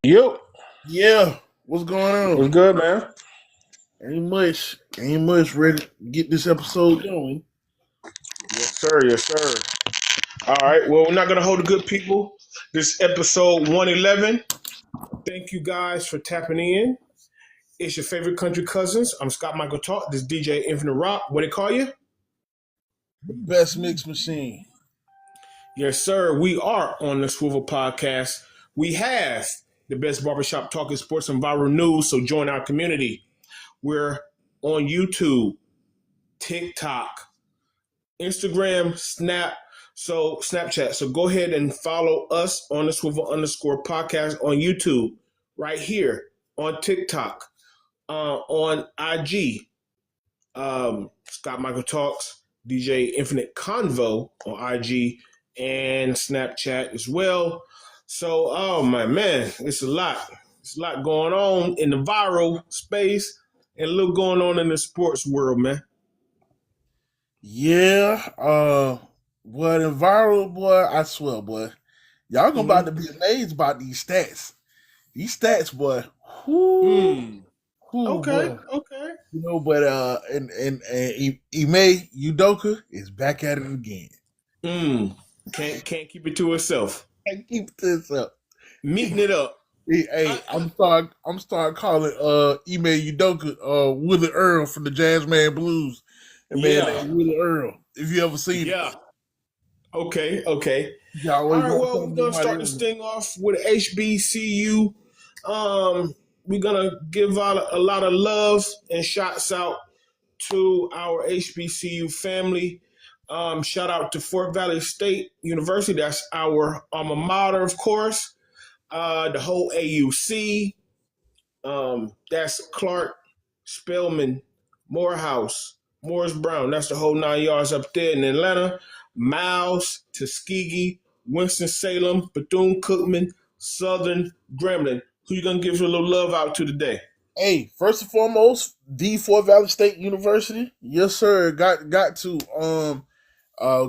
Yep. Yeah, what's going on? What's good, man? Ain't much. Ain't much. Ready to get this episode going. Yes, sir. Yes, sir. All right. Well, we're not going to hold the good people. This episode 111. Thank you guys for tapping in. It's your favorite country cousins. I'm Scott Michael Talk. This DJ Infinite Rock. What they call you? The best mix machine. Yes, sir. We are on the Swivel Podcast. We have the best barbershop talking sports and viral news. So join our community. We're on YouTube, TikTok, Instagram, Snapchat. So go ahead and follow us on the Swivel_podcast on YouTube, right here on TikTok, on IG. Scott Michael Talks, DJ Infinite Convo on IG and Snapchat as well. So, oh my man, it's a lot. It's a lot going on in the viral space and a little going on in the sports world, man. Yeah. Boy, the viral boy. I swear, boy. Y'all gonna about Mm-hmm. to be amazed about these stats. These stats, boy. Whoo, Mm. whoo, Okay, boy. okay. But and Ime Udoka is back at it again. Mm. Can't keep it to herself. Hey, keep this up. Meeting it up. Hey, I, I, I'm start calling Ime Udoka Willie Earl from the Jazzman Blues. And man yeah, named Willie Earl. If you ever seen it. yeah. Okay, okay. He All always right. got Well, we're something gonna about start this thing off with HBCU. We're gonna give out a lot of love and shots out to our HBCU family. Shout out to Fort Valley State University. That's our alma mater, of course. The whole AUC. That's Clark, Spelman, Morehouse, Morris Brown. That's the whole 9 yards up there in Atlanta. Miles, Tuskegee, Winston-Salem, Bethune-Cookman, Southern, Gremlin. Who you gonna give a little love out to today? Hey, first and foremost, D Fort Valley State University. Yes, sir. Got to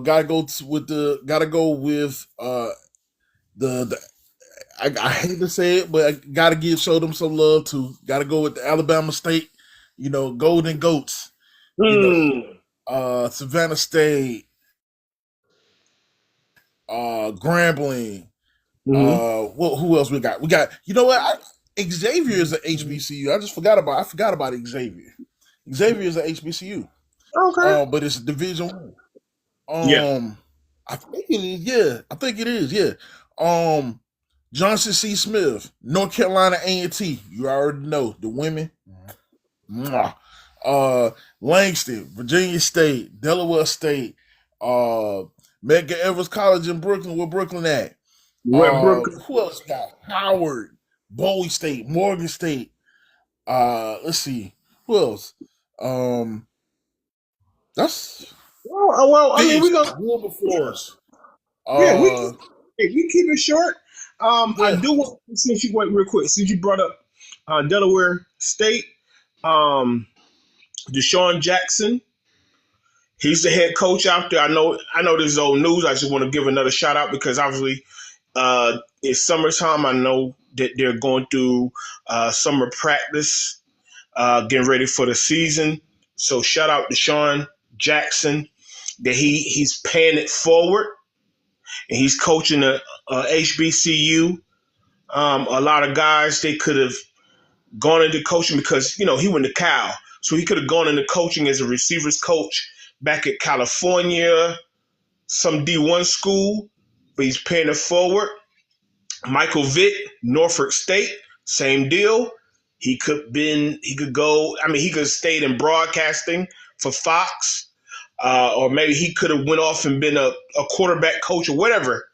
gotta go with the I hate to say it, but I gotta show them some love too. Gotta go with the Alabama State, Golden Goats, you know, Hmm. Savannah State, Grambling. Mm-hmm. Who else we got? We got Xavier is a HBCU. I forgot about Xavier. Xavier is a HBCU. Okay. But it's Division 1. Yeah. I think it is. Yeah, I think it is. Yeah. Um, Johnson C. Smith, North Carolina A&T. You already know the women. Mwah. Langston, Virginia State, Delaware State, uh, Medgar Evers College in Brooklyn. Where Brooklyn at? Where Brooklyn? Who else got Howard, Bowie State, Morgan State? Let's see. Who else? Um, that's Well, I mean, Phoenix, we gonna Wilberforce. yeah, Uh, we keep it short. I yeah. do want since you wait real quick since you brought up Delaware State. Um, Deshaun Jackson, he's the head coach out there. I know this is old news. I just want to give another shout out because obviously it's summertime. I know that they're going through summer practice, getting ready for the season. So shout out to Deshaun Jackson that he's paying it forward and he's coaching a HBCU. A lot of guys they could have gone into coaching because he went to Cal, so he could have gone into coaching as a receivers coach back at California, some D1 school, but he's paying it forward. Michael Vick, Norfolk State, same deal. He could go. I mean, he could have stayed in broadcasting for Fox, or maybe he could have went off and been a quarterback coach or whatever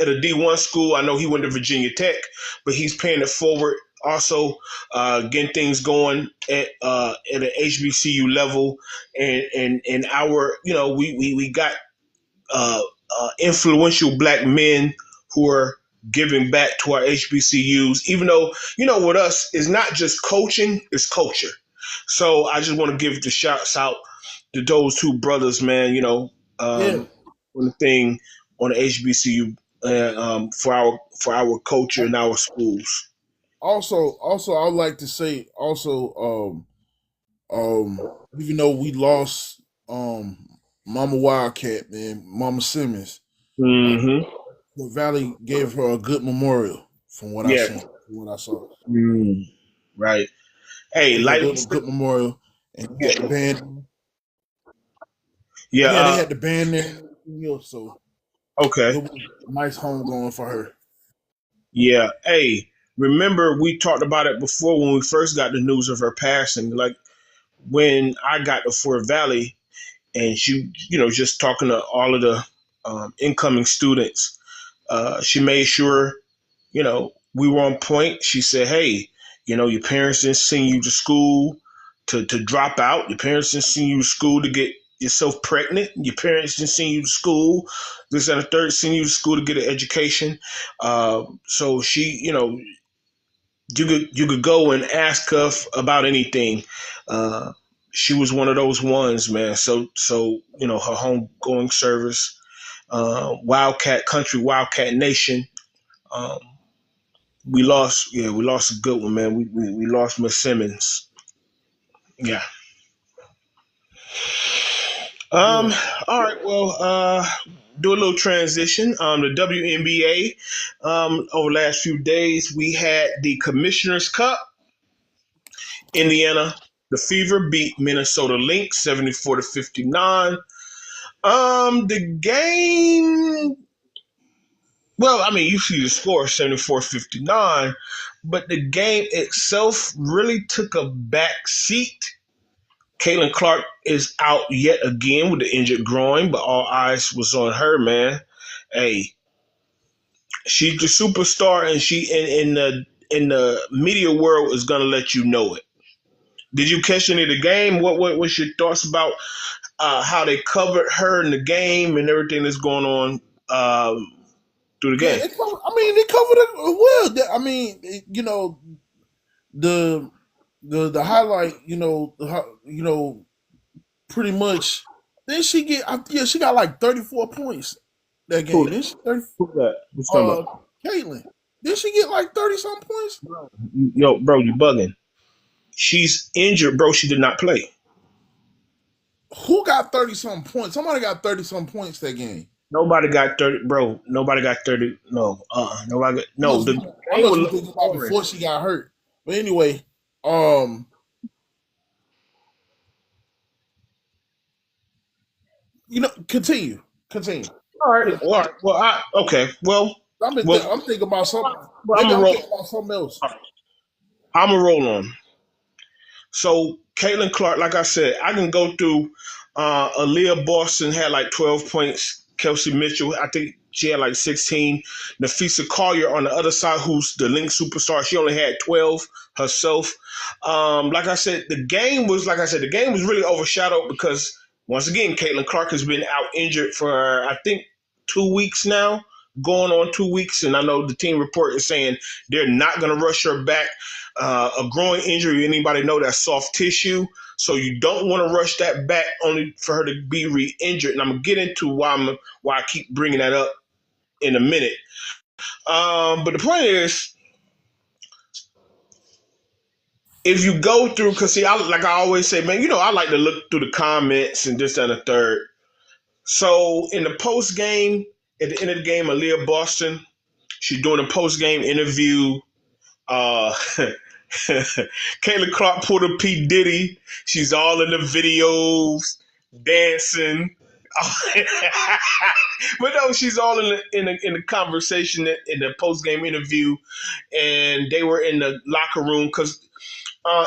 at a D1 school. I know he went to Virginia Tech, but he's paying it forward. Also, getting things going at an HBCU level, and our we got influential black men who are giving back to our HBCUs. Even though with us, it's not just coaching; it's culture. So I just want to give the shouts out to those two brothers, man. Yeah. On the thing on the HBCU for our culture and our schools. Also, I'd like to say even though we lost Mama Wildcat, man, Mama Simmons, uh, Mm-hmm. the Valley gave her a good memorial from what I Yeah. seen, from what I saw. Mm. Right. Hey, Gave her a like, good memorial, and he had the band. yeah. Yeah, they had the band there, and everything else, so Okay. it was a nice homegoing for her. Yeah. Hey, remember we talked about it before when we first got the news of her passing. Like when I got to Fort Valley, and she, just talking to all of the incoming students, she made sure, we were on point. She said, hey, your parents didn't send you to school to drop out. Your parents didn't send you to school to get yourself pregnant. Your parents didn't send you to school. This and the third, send you to school to get an education. So she, you could go and ask her about anything. Uh, she was one of those ones, man. So her homegoing service, Wildcat Country, Wildcat Nation. Um, we lost a good one, man. We lost Miss Simmons. Yeah. Yeah, Um. All right. Well. Do a little transition. The WNBA. Over the last few days, we had the Commissioner's Cup. Indiana, the Fever beat Minnesota Lynx 74-59. The game. Well, I mean, you see the score 74-59, but the game itself really took a back seat. Caitlin Clark is out yet again with the injured groin, but all eyes was on her, man. Hey, she's the superstar, and she in the media world is gonna let you know it. Did you catch any of the game? What was your thoughts about how they covered her in the game and everything that's going on through the yeah. game? I mean, they covered it well. I mean, the the highlight, pretty much. Then she get, yeah, she got like 34 points that Who game. that? Then she 30, Who that? What's talking about? Caitlin. Did she get like 30 some points? Yo, bro, you bugging. She's injured, bro. She did not play. Who got 30 some points? Somebody got 30 some points that game. Nobody got 30, bro. Nobody got 30. No, nobody got, no. The I game must was be low thinking about scoring. before she got hurt. But anyway, um, continue, continue. All right, 'Cause all right. Well, okay. Well, I'm thinking about something. well, I'm Maybe gonna I'm roll. thinking about something else. I'm gonna roll on. So Caitlin Clark, like I said, I can go through. Aaliyah Boston had like 12 points. Kelsey Mitchell, I think she had like 16. Nafisa Collier on the other side, who's the Lynx superstar, she only had 12 herself. Like I said, the game was really overshadowed because once again, Caitlin Clark has been out injured for I think 2 weeks now, going on 2 weeks, and I know the team report is saying they're not going to rush her back. A growing injury, anybody know that's soft tissue, so you don't want to rush that back only for her to be re-injured. And I'm gonna get into why I keep bringing that up in a minute. But the point is, if you go through, because see, like I always say, man, I like to look through the comments and this and the third. So in the post game, at the end of the game, Aaliyah Boston, she's doing a post game interview. Uh, Kayla Clark pulled a P. Diddy. She's all in the videos, dancing. But no, she's all in the conversation in the post game interview, and they were in the locker room because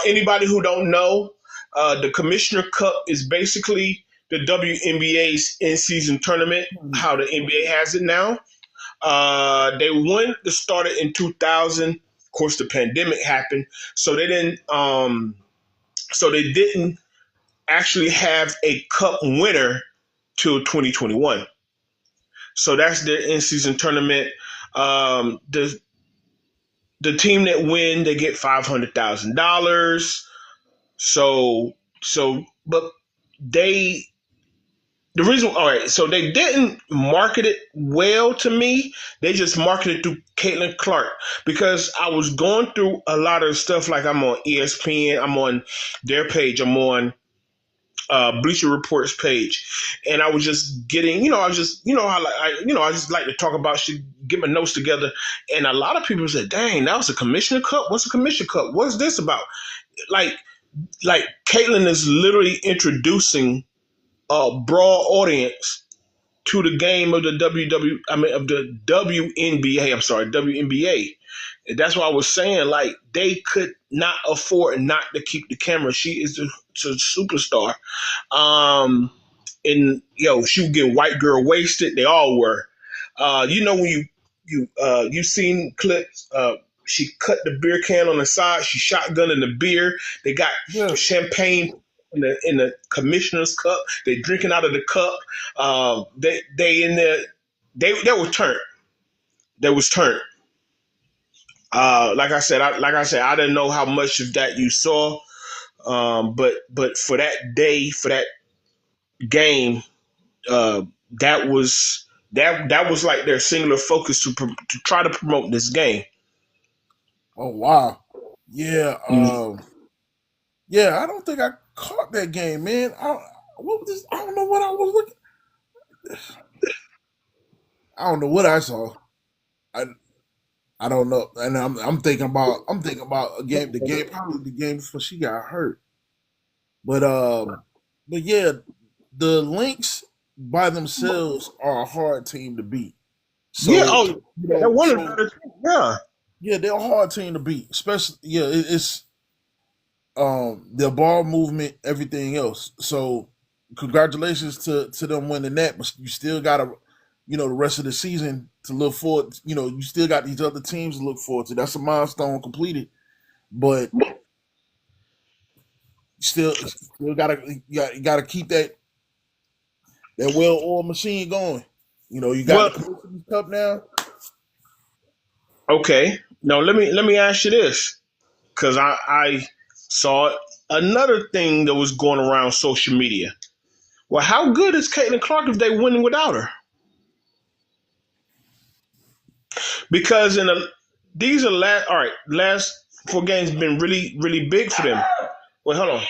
anybody who don't know, the Commissioner Cup is basically the WNBA's in season tournament. How the NBA has it now. They wanted to start it in 2000. Of course, the pandemic happened, so they didn't. So they didn't actually have a cup winner till 2021. So that's their in-season tournament. The team that win, they get $500,000. So but they the reason, all right, so they didn't market it well to me. They just marketed it through Caitlin Clark because I was going through a lot of stuff. Like I'm on ESPN, I'm on their page, I'm on Bleacher Report's page, and I was just getting, I was just, how like, I just like to talk about shit, get my notes together, and a lot of people said, "Dang, that was a Commissioner Cup. What's a Commissioner Cup? What's this about?" Like, like Caitlin is literally introducing a broad audience to the game of the of the WNBA. I'm sorry, WNBA. And that's why I was saying, like, they could not afford not to keep the camera. She is a superstar. Um, and she would get white girl wasted. They all were. When you seen clips. She cut the beer can on the side. She shotgun in the beer. They got Yeah. champagne in the commissioner's cup. They drinking out of the cup. They in there. They were turned. They was turned. I didn't know how much of that you saw. But for that day, for that game, uh, that was like their singular focus to try to promote this game. Oh wow. Yeah. Mm. Yeah. I don't think I caught that game, man. What was this? I don't know what I was looking. I don't know what I saw. I I don't know, and I'm thinking about a game, the game, probably the game before she got hurt. But but yeah, the Lynx by themselves are a hard team to beat. Yeah. So Oh, that one of the so better teams. Yeah. yeah, they're a hard team to beat. Especially it's their ball movement, everything else. So congratulations to them winning that, but you still gotta the rest of the season to look forward. You still got these other teams to look forward to. That's a milestone completed, but still gotta keep that well oiled machine going. You got the Well, Commissioner's Cup now. okay. Now let me ask you this, because I saw another thing that was going around social media. Well, how good is Caitlin Clark if they winning without her? Because these are last four games been really really big for them. Wait, hold on.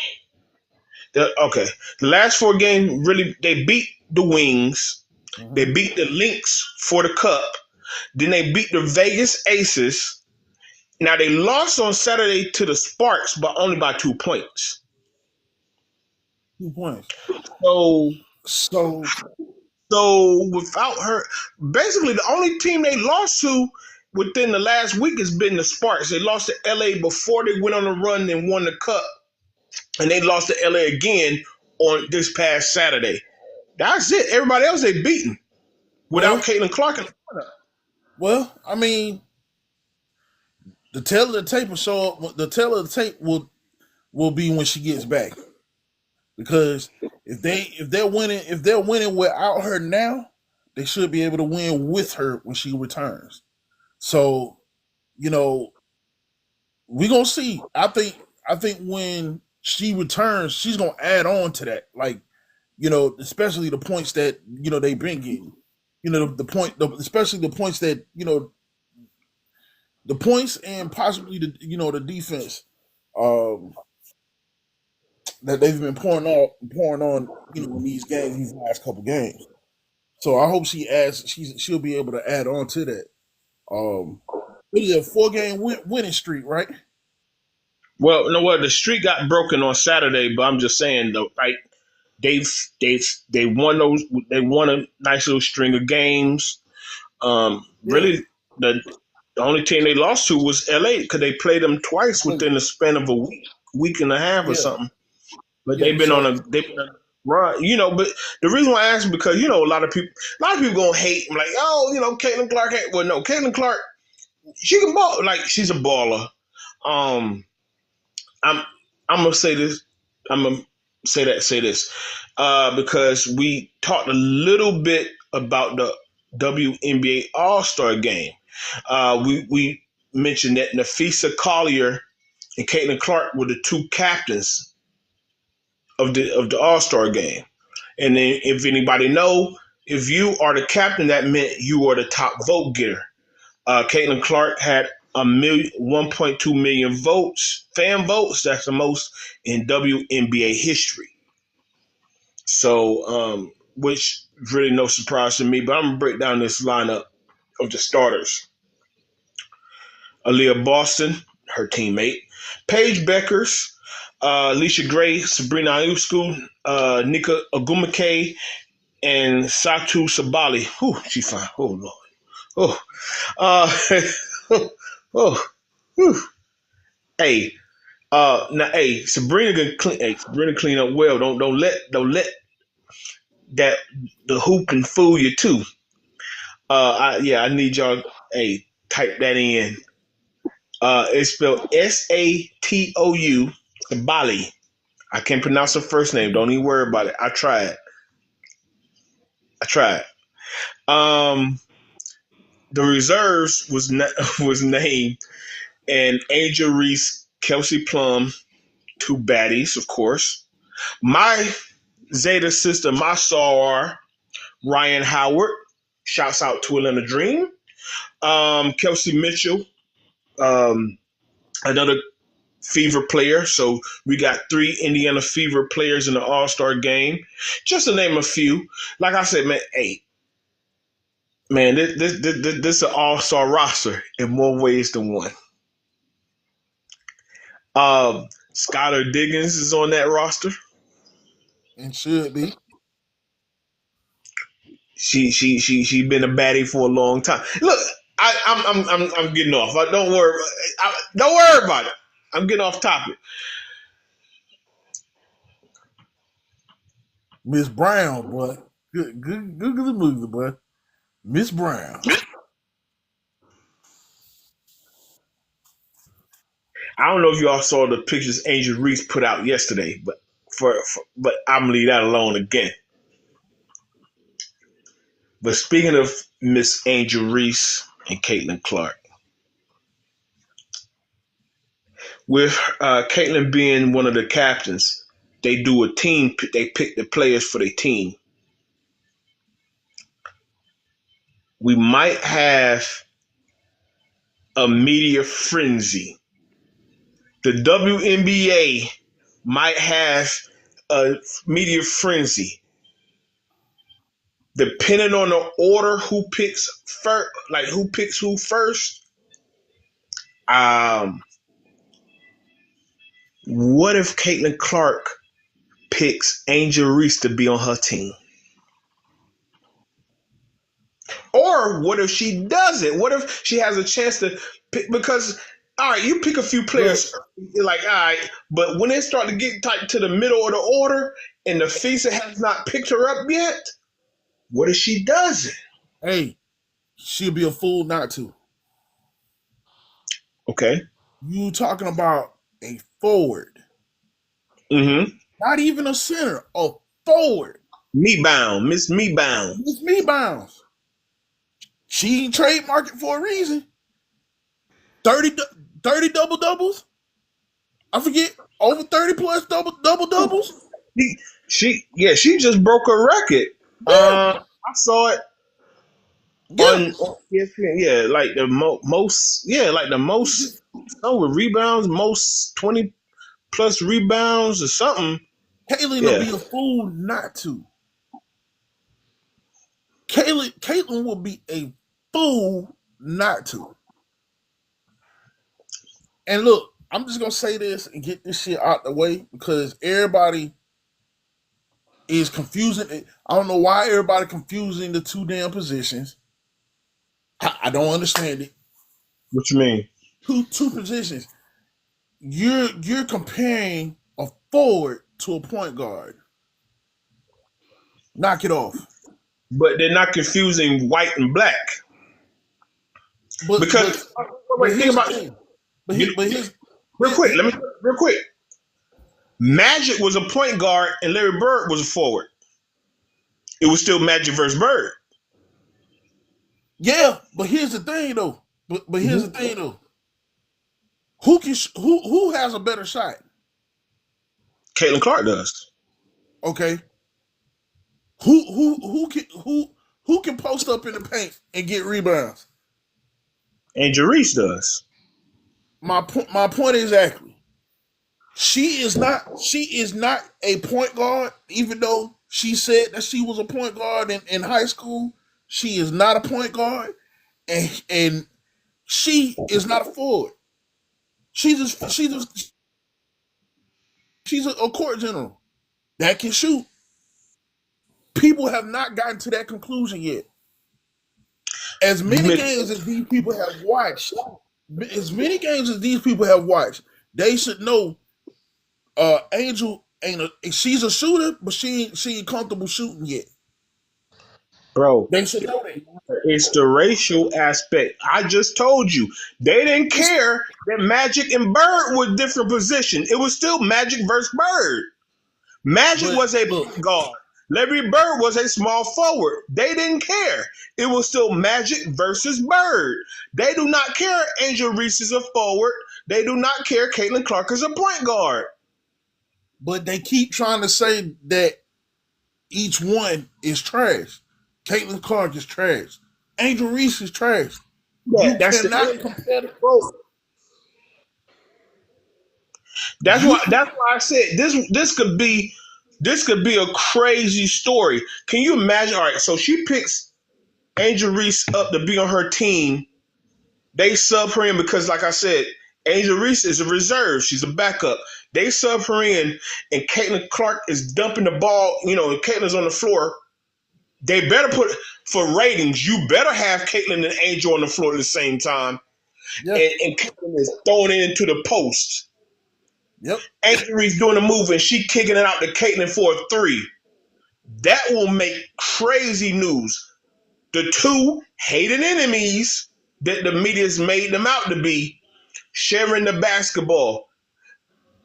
Okay, the last four games really they beat the Wings, they Mhm. beat the Lynx for the Cup, then they beat the Vegas Aces. Now they lost on Saturday to the Sparks, but only by 2 points. 2 points. So So so without her, basically the only team they lost to within the last week has been the Sparks. They lost to LA before they went on a run and won the Cup, and they lost to LA again on this past Saturday. That's it. Everybody else they beaten without well, Caitlin Clark. I mean, the tail of the tape will show up. The tail of the tape will be when she gets back, because if they're winning without her now, they should be able to win with her when she returns. So you know we gonna see. I think when she returns, she's gonna add on to that. Like especially the points that they bring in. Especially the points that the points and possibly the defense um, that they've been pouring on in these games, these last couple games. So I hope she'll be able to add on to that. What is it, a 4 game winning streak, right? Well, no, well, the streak got broken on Saturday, but I'm just saying though, like they've they won those, they won a nice little string of games. Yeah. Really, the only team they lost to was LA because they played them twice within the span of a week and a half or Yeah. something. But Yeah. So they've been on a run, But the reason why I ask is because a lot of people gonna hate. I'm like, oh, Caitlin Clark. Well, no, Caitlin Clark, she can ball. Like she's a baller. Um, I'm I'm gonna say this. I'm gonna say this because we talked a little bit about the WNBA All-Star game. We mentioned that Nafisa Collier and Caitlin Clark were the two captains of the All-Star game. And then if anybody know, if you are the captain, that meant you are the top vote getter. Caitlin Clark had 1.2 million votes, fan votes. That's the most in WNBA history. So, which really no surprise to me. But I'm gonna break down this lineup of the starters. Aaliyah Boston, her teammate, Paige Beckers, Alicia Gray, Sabrina Iusku, Nika Agumake, and Satu Sabali. Whew, she fine. Oh Lord. Oh, oh, whew. Hey, now, hey, Sabrina can clean. Hey, Sabrina clean up well. Don't let that the hoop can fool you too. I need y'all. Hey, type that in. It's spelled Satou Sabali. I can't pronounce her first name. Don't even worry about it. I tried. Um, the reserves was named and Angel Reese, Kelsey Plum, two baddies, of course. My Zeta sister, my Sawar, Ryan Howard. Shouts out to Atlanta Dream. Kelsey Mitchell, another Fever player. So we got three Indiana Fever players in the All-Star game. Just to name a few. Like I said, man, hey, man, this is an All-Star roster in more ways than one. Skylar Diggins is on that roster. And should be. She been a baddie for a long time. Look, I'm getting off. Don't worry. Don't worry about it. I'm getting off topic. Miss Brown, boy. Good movie, boy. Miss Brown. I don't know if y'all saw the pictures Angel Reese put out yesterday, but but I'm gonna leave that alone again. But speaking of Miss Angel Reese and Caitlin Clark, with Caitlin being one of the captains, they do a team. They pick the players for their team. We might have a media frenzy. The WNBA might have a media frenzy depending on the order who picks first, like who picks who first. Um, what if Caitlin Clark picks Angel Reese to be on her team? Or what if she doesn't? What if she has a chance to pick? Because, all right, you pick a few Look, players, you're like, all right, but when they start to get tight to the middle of the order and the FISA has not picked her up yet, what if she doesn't? hey, she'll be a fool not to. Okay. You talking about a forward. Mm-hmm. Not even a center, a forward. Me bound, Miss Me bound. Miss Me Bounds. She trademarked it for a reason. 30, 30 double doubles. I forget, over 30 plus double doubles. She just broke a record. Yeah, I saw it yeah. on ESPN. Yeah, like the most. Yeah, like the most. Oh, with rebounds, most 20 plus rebounds or something. Caitlin will Yeah, be a fool not to. Caitlin will be a fool not to. And look, I'm just gonna say this and get this shit out the way because everybody is confusing. I don't know why everybody confusing the two damn positions. I don't understand it. what you mean? Two positions. You're comparing a forward to a point guard. Knock it off. But they're not confusing white and black But but because but wait, think here's the about thing. get, But here's real quick. Let me real quick. Magic was a point guard and Larry Bird was a forward. It was still Magic versus Bird. yeah. But here's the thing though. But here's the Mm-hmm. thing though. Who has a better shot? Caitlin Clark does. Okay. Who can post up in the paint and get rebounds? Angel Reese does. My point exactly. She is not a point guard, even though she said that she was a point guard in high school. She is not a point guard, and she is not a forward. She's a court general that can shoot. People have not gotten to that conclusion yet. As You many miss, games as these people have watched, as many games as these people have watched, they should know Angel ain't a she's a shooter, but she ain't comfortable shooting yet. bro. They should know that. It's the racial aspect. I just told you they didn't It's, care that Magic and Bird were different positions. It was still Magic versus Bird. Magic but was a look, point guard. Larry Bird was a small forward. They didn't care. It was still Magic versus Bird. They do not care Angel Reese is a forward. They do not care Caitlin Clark is a point guard. but they keep trying to say that each one is trash. Caitlin Clark is trash. Angel Reese is trash. Yeah, You that's cannot the compare. bro. That's why. You That's why I said this could be a crazy story. Can you imagine? All right, so she picks Angel Reese up to be on her team. They sub her in because, like I said, Angel Reese is a reserve. She's a backup. They sub her in, and Caitlin Clark is dumping the ball. You know, and Caitlin's on the floor. They better put for ratings. You better have Caitlin and Angel on the floor at the same time, yeah. and Caitlin is throwing it into the post. Yep. Angel Reese doing the move, and she kicking it out to Caitlin for a three. That will make crazy news. The two hated enemies that the media's made them out to be sharing the basketball.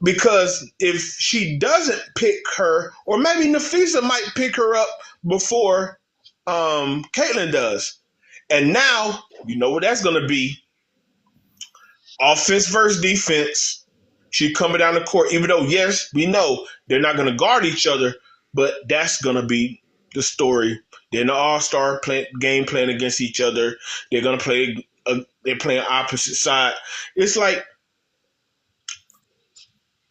Because if she doesn't pick her, or maybe Nafisa might pick her up before Caitlin does. And now, you know what that's going to be? Offense versus defense. She coming down the court, even though, yes, we know they're not going to guard each other, but that's going to be the story. They're in the All-Star game playing against each other. They're going to play, they're playing opposite side. It's like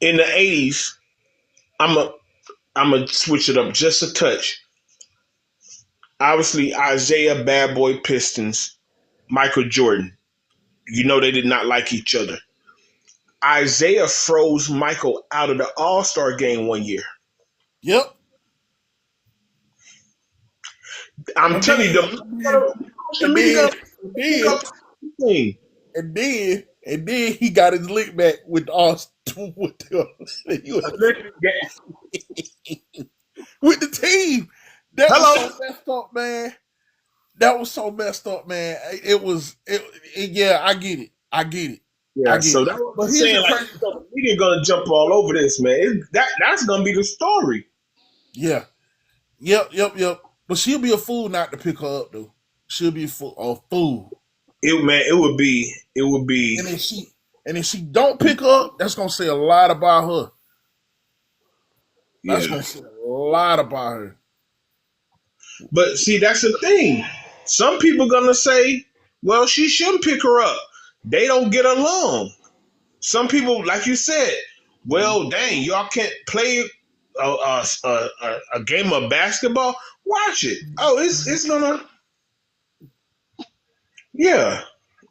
in the 80s, I'm a switch it up just a touch. Obviously, Isaiah Bad Boy Pistons, Michael Jordan. You know they did not like each other. Isaiah froze Michael out of the All-Star game one year. Yep. I'm And telling you, then, the and media then, gonna and pick then, up thing. and then he got his lick back with us with with the team. That was Hello. so messed up, man. That was so messed up, man. It was. Yeah, I get it. I get it. I Yeah, get it. so that's what But I'm here's the saying. Like, crazy. so the media gonna jump all over this, man. That's gonna be the story. Yeah. Yep. But she'll be a fool not to pick her up, though. She'll be a fool. It would be. And if she don't pick her up, that's gonna say a lot about her. That's Yeah. gonna say a lot about her. But see, that's the thing. Some people gonna say, well, she shouldn't pick her up. They don't get along. Some people, like you said, well, dang, y'all can't play a game of basketball. Watch it. Oh, it's gonna, yeah.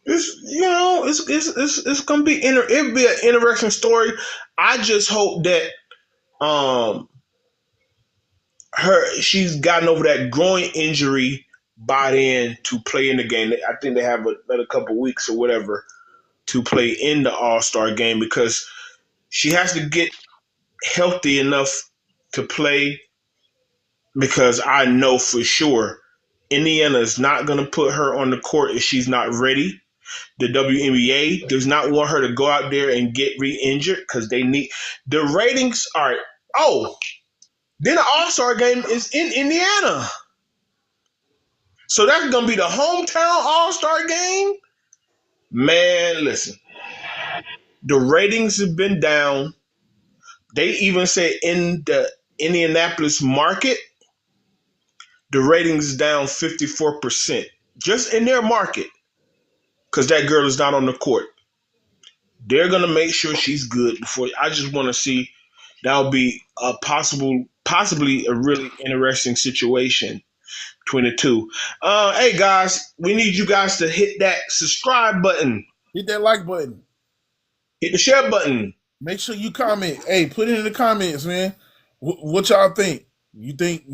It's gonna be it'll be an interesting story. I just hope that um she's gotten over that groin injury by then to play in the game. I think they have another couple weeks or whatever to play in the All-Star game because she has to get healthy enough to play because I know for sure Indiana is not going to put her on the court if she's not ready. The WNBA does not want her to go out there and get re-injured because they need the ratings are. Oh, then the All-Star game is in Indiana. So that's going to be the hometown All-Star game? Man, listen. The ratings have been down. They even say in the Indianapolis market, the ratings is down 54% just in their market because that girl is not on the court. They're gonna make sure she's good before. I just want to see. That'll be a possibly a really interesting situation. 22. Hey guys, we need you guys to hit that subscribe button, Hit that like button. hit the share button. Make sure you comment. Hey, put it in the comments, man. What y'all think? You think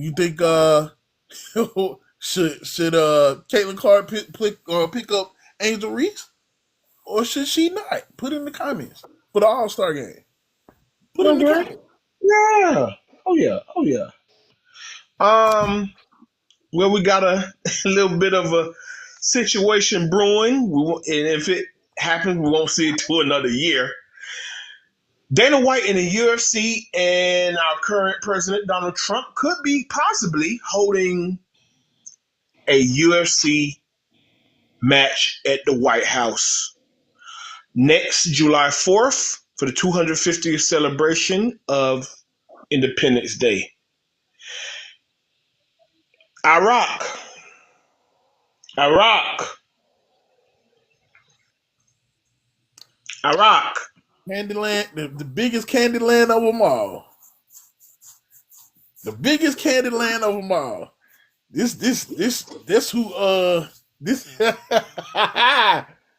should Caitlin Clark pick up Angel Reese, or should she not? Put it in the comments for the All-Star game. Put it in the Okay. comments. Yeah. Oh yeah. Oh yeah. Well, we got a little bit of a situation brewing, and if it happens, we won't see it till another year. Dana White in the UFC and our current president Donald Trump could be possibly holding a UFC match at the White House next July 4th for the 250th celebration of Independence Day. Iraq. Candyland, the biggest Candyland of them all. The biggest Candyland of them all. This who this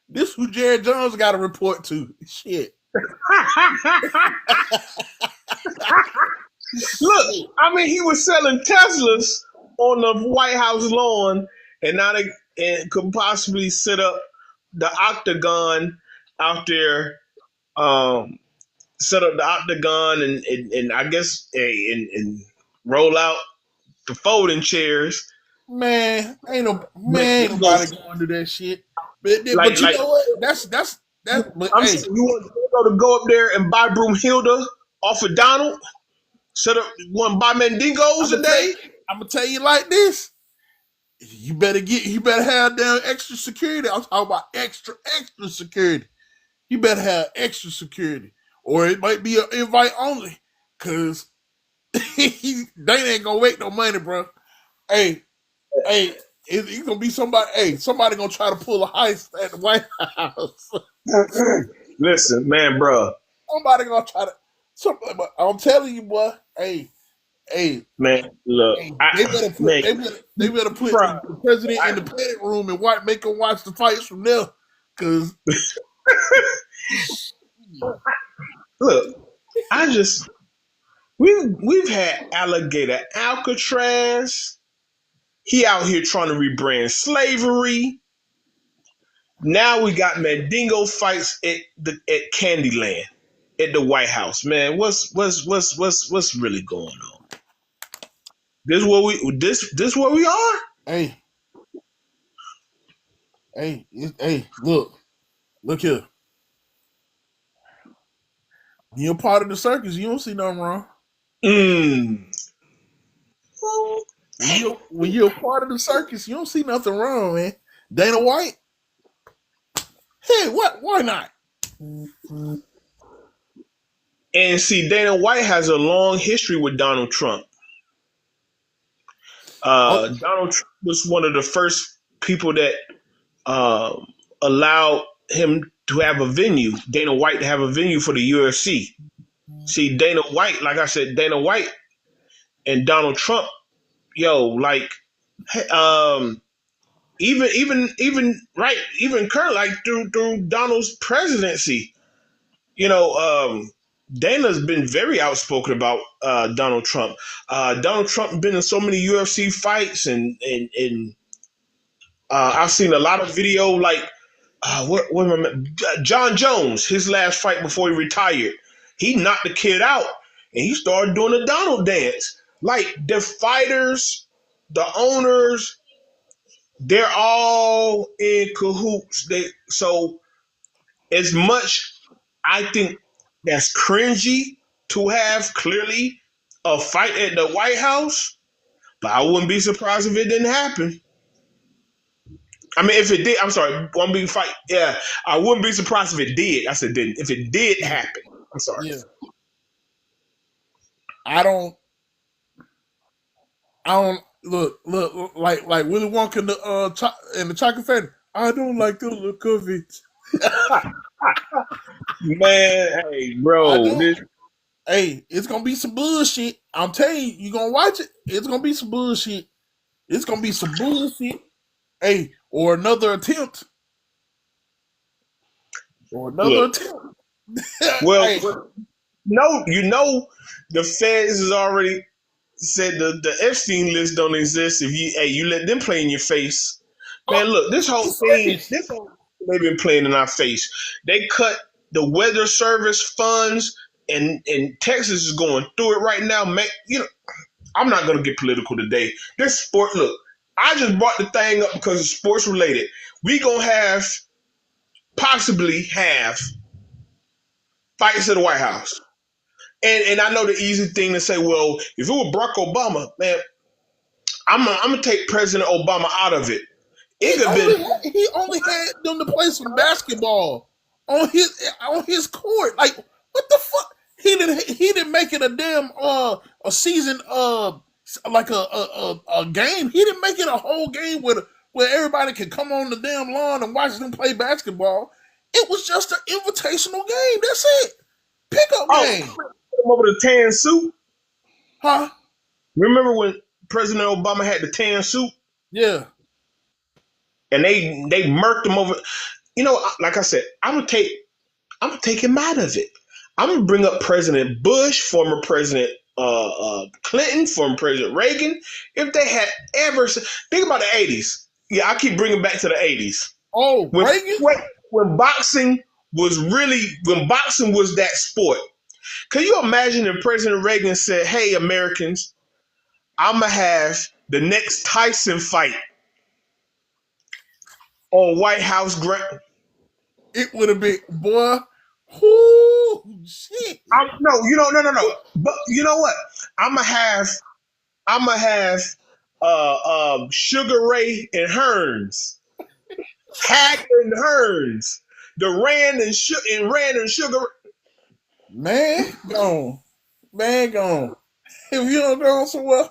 this who Jared Jones got to report to. Shit. Look, I mean, he was selling Teslas on the White House lawn, and now they could possibly set up the octagon out there. Set up the octagon and I guess and roll out the folding chairs. Man, ain't nobody going to that shit. But you know what? That's. But I'm saying, you want to go up there and buy Broomhilda off of Donald? Set up one buy Mandingos a day? I'm gonna tell you like this. You better have down extra security. I'm talking about extra security. You better have extra security, or it might be an invite only, cause they ain't gonna make no money, bro. Hey, it's gonna be somebody. Hey, somebody gonna try to pull a heist at the White House. Listen, man, bro. Somebody gonna try to. I'm telling you, boy. Hey, man, look. They better put the president in the panic room and make him watch the fights from there, cause. Look, we've had Alligator Alcatraz. He out here trying to rebrand slavery. Now we got Mandingo fights at Candyland at the White House. Man, what's really going on? This where we are? Hey, look here. You're part of the circus. You don't see nothing wrong. When you're part of the circus, you don't see nothing wrong, man. Dana White. Hey, what? Why not? And see, Dana White has a long history with Donald Trump. Donald Trump was one of the first people that allowed him to have a venue, Dana White to have a venue for the UFC. See, Dana White, like I said, Dana White and Donald Trump, even current, like through Donald's presidency, Dana's been very outspoken about Donald Trump. Donald Trump been in so many UFC fights, and I've seen a lot of video like John Jones, his last fight before he retired, he knocked the kid out and he started doing the Donald dance. Like the fighters, the owners, they're all in cahoots. So as much, I think that's cringy to have clearly a fight at the White House, but I wouldn't be surprised if it didn't happen. I mean, if it did, I'm sorry, one big fight. Yeah, I wouldn't be surprised if it did. I said didn't. If it did happen, I'm sorry. Yeah. I don't look, like Willy Wonka in the chocolate factory. I don't like the look of it. Man, hey, I bro, don't. Hey, it's gonna be some bullshit. I'm telling you, you gonna watch it. It's gonna be some bullshit. It's gonna be some bullshit. Hey, or another attempt. Or another look, attempt. well, Hey, no, the feds has already said the Epstein list don't exist if you let them play in your face. Man, oh, look, you serious? this whole they've been playing in our face. They cut the weather service funds, and Texas is going through it right now. I'm not gonna get political today. This sport, look, I just brought the thing up because it's sports related. We gonna possibly have fights at the White House. And I know the easy thing to say, well, if it were Barack Obama, man, I'm gonna take President Obama out of it. It could have been He only had them to play some basketball on his court. Like what the fuck? He didn't make it a damn a season like a game. He didn't make it a whole game where everybody could come on the damn lawn and watch them play basketball. It was just an invitational game. That's it. Pickup game. over the tan suit. Huh? Remember when President Obama had the tan suit Yeah. and they murked him over? You know, like I said, I'm gonna take him out of it. I'm gonna bring up President Bush, former President Clinton, former President Reagan. If they had ever think about the '80s, yeah, I keep bringing back to the '80s Oh, when Reagan? when boxing was that sport. Can you imagine if President Reagan said, "Hey, Americans, I'm gonna have the next Tyson fight on White House ground"? It would have been, boy. Whoo, shit. No. But you know what? I'm gonna have Sugar Ray and Hearns, Hack and Hearns, the Rand and Sugar. Man, gone. Man, gone. If you don't go somewhere,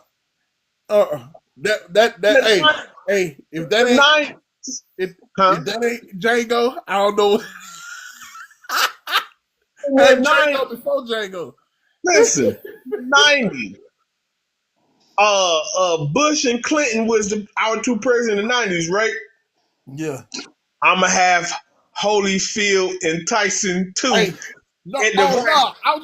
hey, The, hey, if the that ain't, nine, if huh? that ain't Django, I don't know. The Had nine. Django before Django. Listen, '90s. Bush and Clinton was our two presidents in the '90s, right? Yeah. I'm gonna have Holyfield and Tyson too Hey, no, at the oh White. no, I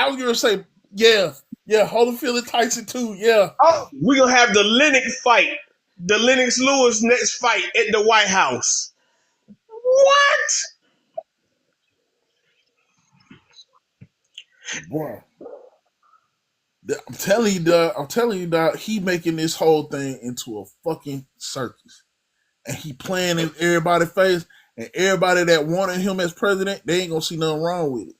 was gonna say, yeah, yeah, Holyfield and Tyson too, yeah. Oh, we're gonna have the Lennox fight, the Lennox Lewis next fight at the White House. What? Boy, I'm telling you, he making this whole thing into a fucking circus. And he playing in everybody's face, and everybody that wanted him as president, they ain't gonna see nothing wrong with it.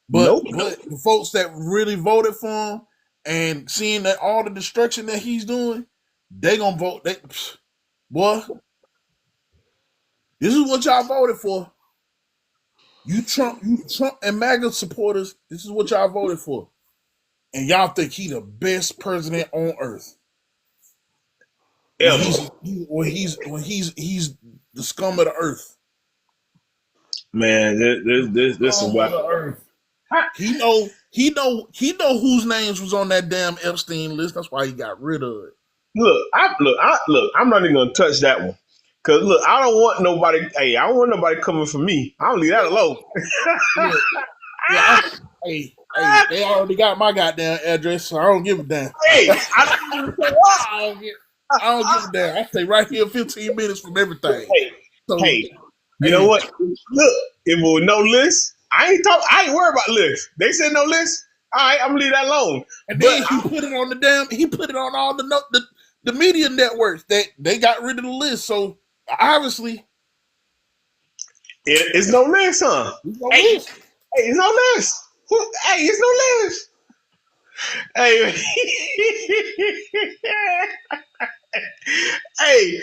But Nope. the folks that really voted for him and seeing that all the destruction that he's doing, they gonna vote. Boy, this is what y'all voted for. You Trump and MAGA supporters, this is what y'all voted for. And y'all think he the best president on earth. When Ever. he's the scum of the earth. Man, this is Scum of what. the earth. He know whose names was on that damn Epstein list. That's why he got rid of it. Look. I'm not even gonna touch that one. Cause look, I don't want nobody. Hey, I don't want nobody coming for me. I'll leave that alone. Look, yeah, they already got my goddamn address, so I don't give a damn. Hey, I don't even say why. I don't give a damn. I stay right here 15 minutes from everything. Hey, So, hey, you know hey, what? Look, if it was no list, I ain't worried about list. They said no list. All right, I'm gonna leave that alone. and But then he put it on all the media networks that they got rid of the list. So obviously, it's no list, huh? there's no Hey, list. it's no list. Hey, it's no list. Hey, hey,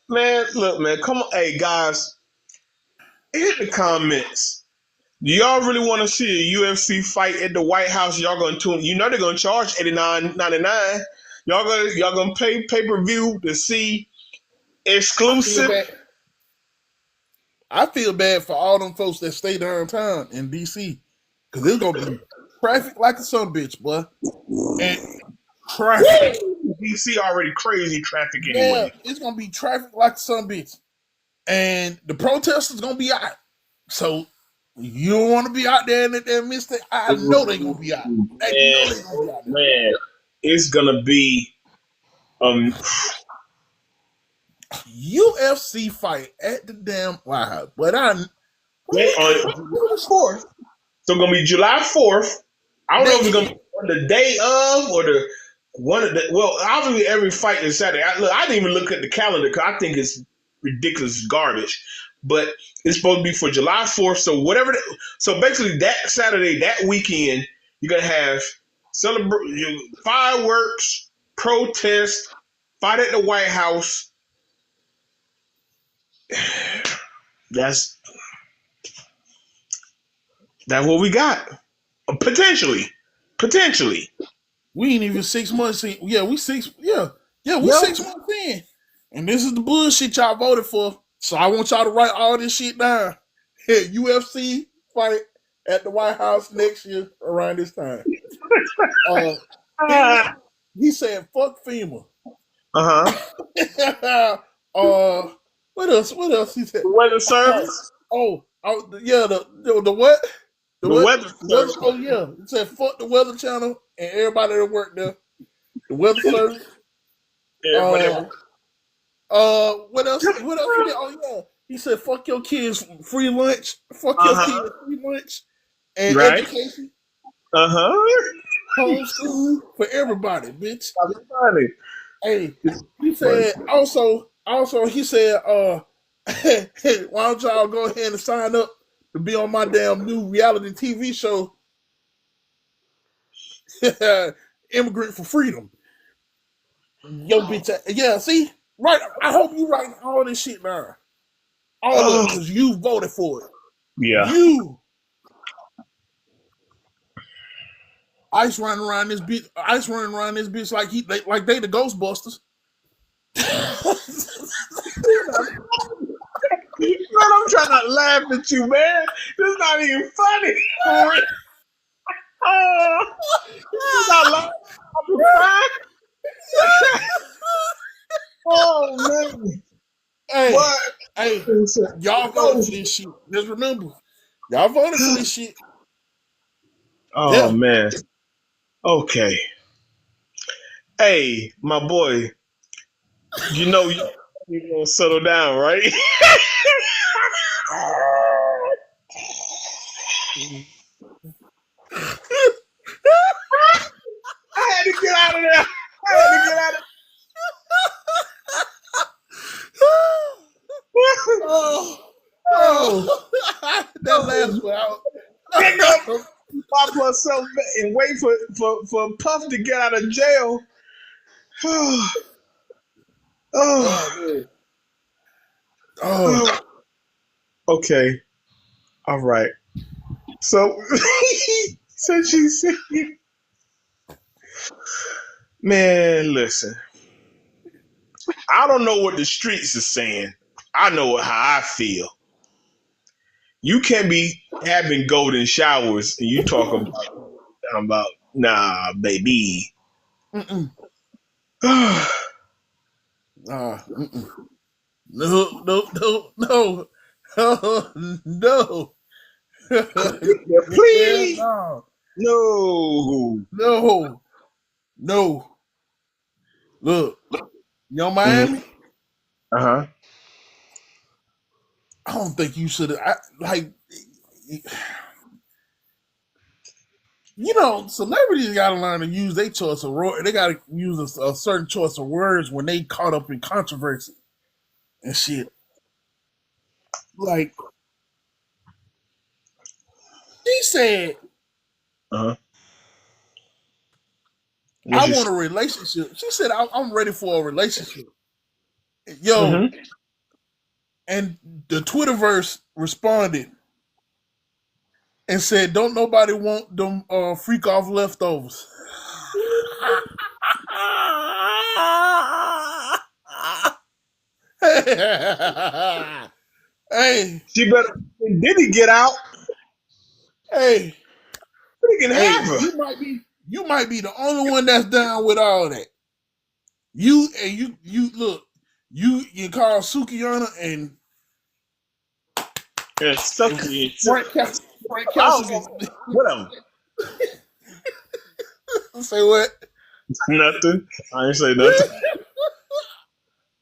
man, look, man, come on, hey guys, hit the comments. Do y'all really want to see a UFC fight at the White House? Y'all gonna tune? You know they're gonna charge $89.99. Y'all gonna pay per view to see I feel exclusive. bad. I feel bad for all them folks that stay downtown in DC because it's gonna be traffic like a son bitch, boy. And traffic. DC already crazy traffic Yeah, anyway. it's gonna be traffic like a son bitch. And the protesters gonna be out. So you don't want to be out there and that mistake. I know they gonna be out. I know they gonna be out there. Man, it's gonna be um UFC fight at the damn White House. But on July 4th. So it's gonna be July 4th. I don't know if it's gonna be on the day of or the one of the. Well, obviously every fight is Saturday. I didn't even look at the calendar because I think it's ridiculous garbage. But it's supposed to be for July 4th. So whatever. So basically, that Saturday, that weekend, you're gonna have fireworks, protest, fight at the White House. That's what we got. Potentially. we ain't even 6 months in. Yeah, we 6. Yeah, we Yep. 6 months in. And this is the bullshit y'all voted for. So I want y'all to write all this shit down. UFC fight at the White House next year around this time. He said, "Fuck FEMA." What else? What else? He said, The weather service. Yeah, the what? The weather service. Oh yeah, he said, "Fuck the Weather Channel and everybody that worked there." The Weather Service. What else? What else? He did? Oh yeah, he said, "Fuck your kids, free lunch. Fuck your kids, free lunch and education." Homeschool for everybody, bitch. Hey, he said also he said, why don't y'all go ahead and sign up to be on my damn new reality TV show, Immigrant for Freedom. Yo, bitch. Yeah, see? Right. I hope you write all this shit down. All of it, because you voted for it. Yeah. You. Ice running around this bitch like they the Ghostbusters. Man, I'm trying not to laugh at you, man. This is not even funny. This not laughing. Oh man. Hey, y'all voted for this shit. Just remember, y'all voted for this shit. Oh man. Okay. Hey, my boy. You know you're gonna settle down, right? I had to get out of there. That last one out. Pick up, pop myself and wait for Puff to get out of jail. Okay. All right. So, she said, man, listen. I don't know what the streets are saying. I know how I feel. You can't be having golden showers and you talk about nah, baby. No. Please. No. Look, Young Miami. I don't think you should have. Celebrities got to learn to use their choice of words. They got to use a certain choice of words when they caught up in controversy and shit. Like, she said, I want a relationship. She said, I'm ready for a relationship. Yo, and the Twitterverse responded, and said, "Don't nobody want them freak off leftovers." Hey, She better. Did he get out? hey, He can hey! have her. You might be the only one that's down with all that. You look. You call Sukiyana and Yeah, Sucky. Frank Oh, Castle whatever. say what? Nothing. I ain't say nothing.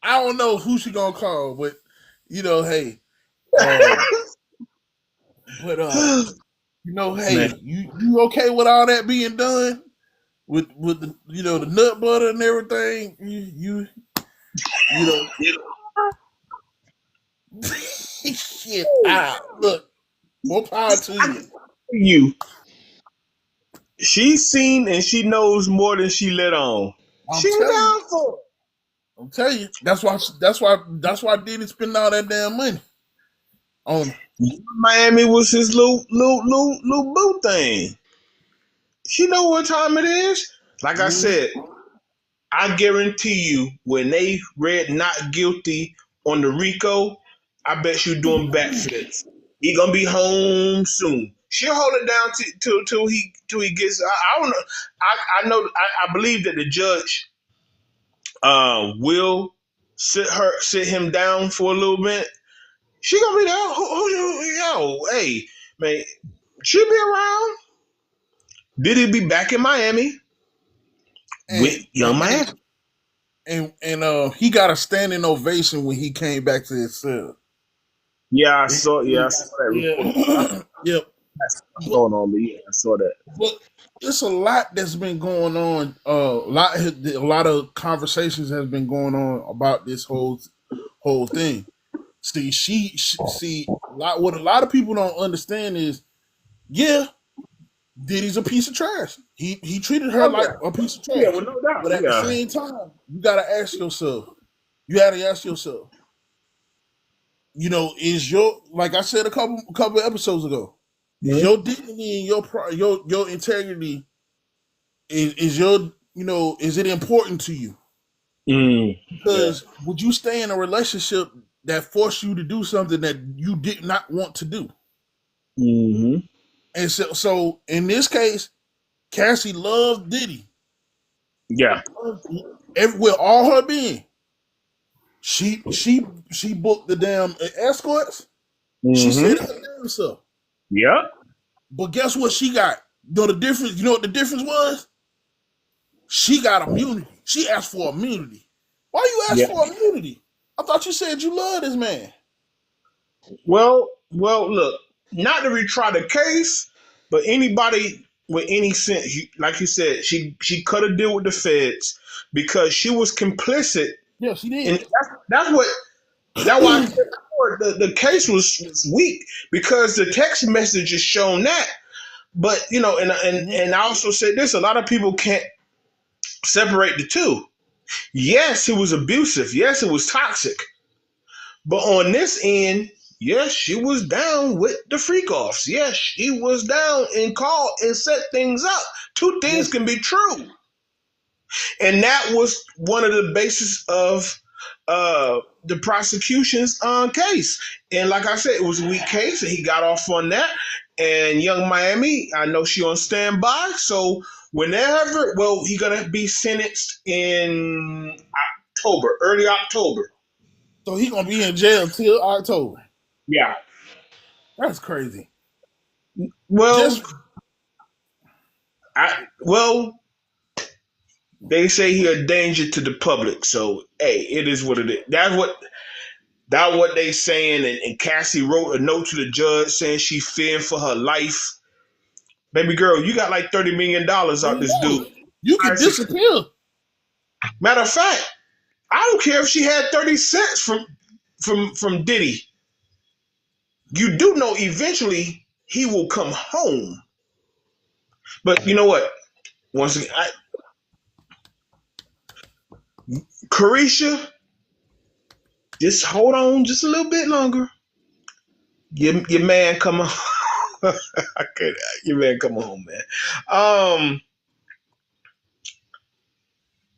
I don't know who she gonna call, but hey, uh, but hey, Man, you okay with all that being done with the the nut butter and everything? You know shit. Look, more power to I you. can tell you, she's seen and she knows more than she let on. I'm She telling you. down for I'm telling you. That's why Diddy spend all that damn money on her. it. Miami was his little boo thing. She know what time it is. Like I Mhm. said, I guarantee you, when they read not guilty on the RICO, I bet you doing backflips. He gonna be home soon. She'll hold it down till he gets. I don't know. I know. I believe that the judge will sit him down for a little bit. She gonna be there. Yo, hey, man, she'll be around. Did he be back in Miami with And Young Miami? he got a standing ovation when he came back to his cell. Yeah, I saw. Yeah, I saw that report. Yeah, yep. That's what's But going on, but yeah, I saw that. but it's a lot that's been going on. A lot of conversations has been going on about this whole thing. See, see what a lot of people don't understand is, yeah, Diddy's a piece of trash. He treated her Oh like yeah, a piece of yeah, trash. well, no doubt. But at the Yeah. same time, you gotta ask yourself. You gotta ask yourself. Is your like I said a couple episodes ago, is Mhm. your dignity and your integrity is your is it important to you? Mm, yeah. Because would you stay in a relationship that forced you to do something that you did not want to do? Hmm. And so in this case, Cassie loved Diddy. Yeah. With all her being, she booked the damn escorts. She said Hmm. it her damn self. Yeah. But guess what she got? The difference. You know what the difference was? She got immunity. She asked for immunity. Why you ask Yeah. for immunity? I thought you said you love this man. Well, look, not to retry the case, but anybody with any sense, like you said, she cut a deal with the feds because she was complicit, Yeah, she and did. that's why I said before the case was weak because the text messages shown that. But Mhm. and I also said this: a lot of people can't separate the two. Yes, it was abusive. Yes, it was toxic. But on this end, yes, she was down with the freak offs. Yes, she was down and called and set things up. Two Yeah. things can be true. And that was one of the basis of the prosecution's case. And like I said, it was a weak case, and he got off on that. And Young Miami, I know she on standby. So whenever, well, he gonna be sentenced in October, early October. So he gonna be in jail till October. Yeah. That's crazy. Well, Just well, they say he a danger to the public. So hey, it is what it is. That's what they saying. And Cassie wrote a note to the judge saying she fearing for her life. Baby girl, you got like $30 million out this dude. you could disappear. Matter of fact, I don't care if she had 30 cents from Diddy. You do know eventually he will come home. But you know what? Once again, Carisha, just hold on just a little bit longer. Your man come home. I could, you man, come on, man. Um,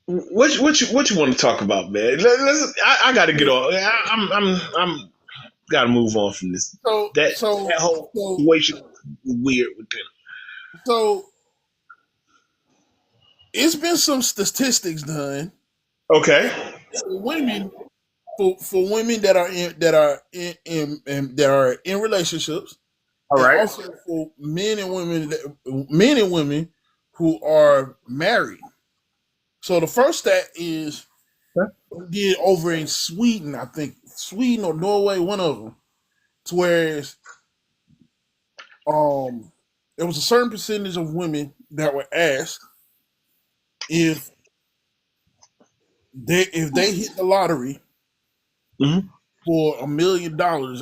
what you want to talk about, man? I got to get on. I'm got to move on from this. So That so whole so situation was weird with them. so it's been some statistics done Okay, for women for women that are in relationships, all and right. also for men and women who are married. So the first stat is did over in Sweden, I think Sweden or Norway, one of them. To whereas there was a certain percentage of women that were asked if they hit the lottery Mm-hmm. for $1 million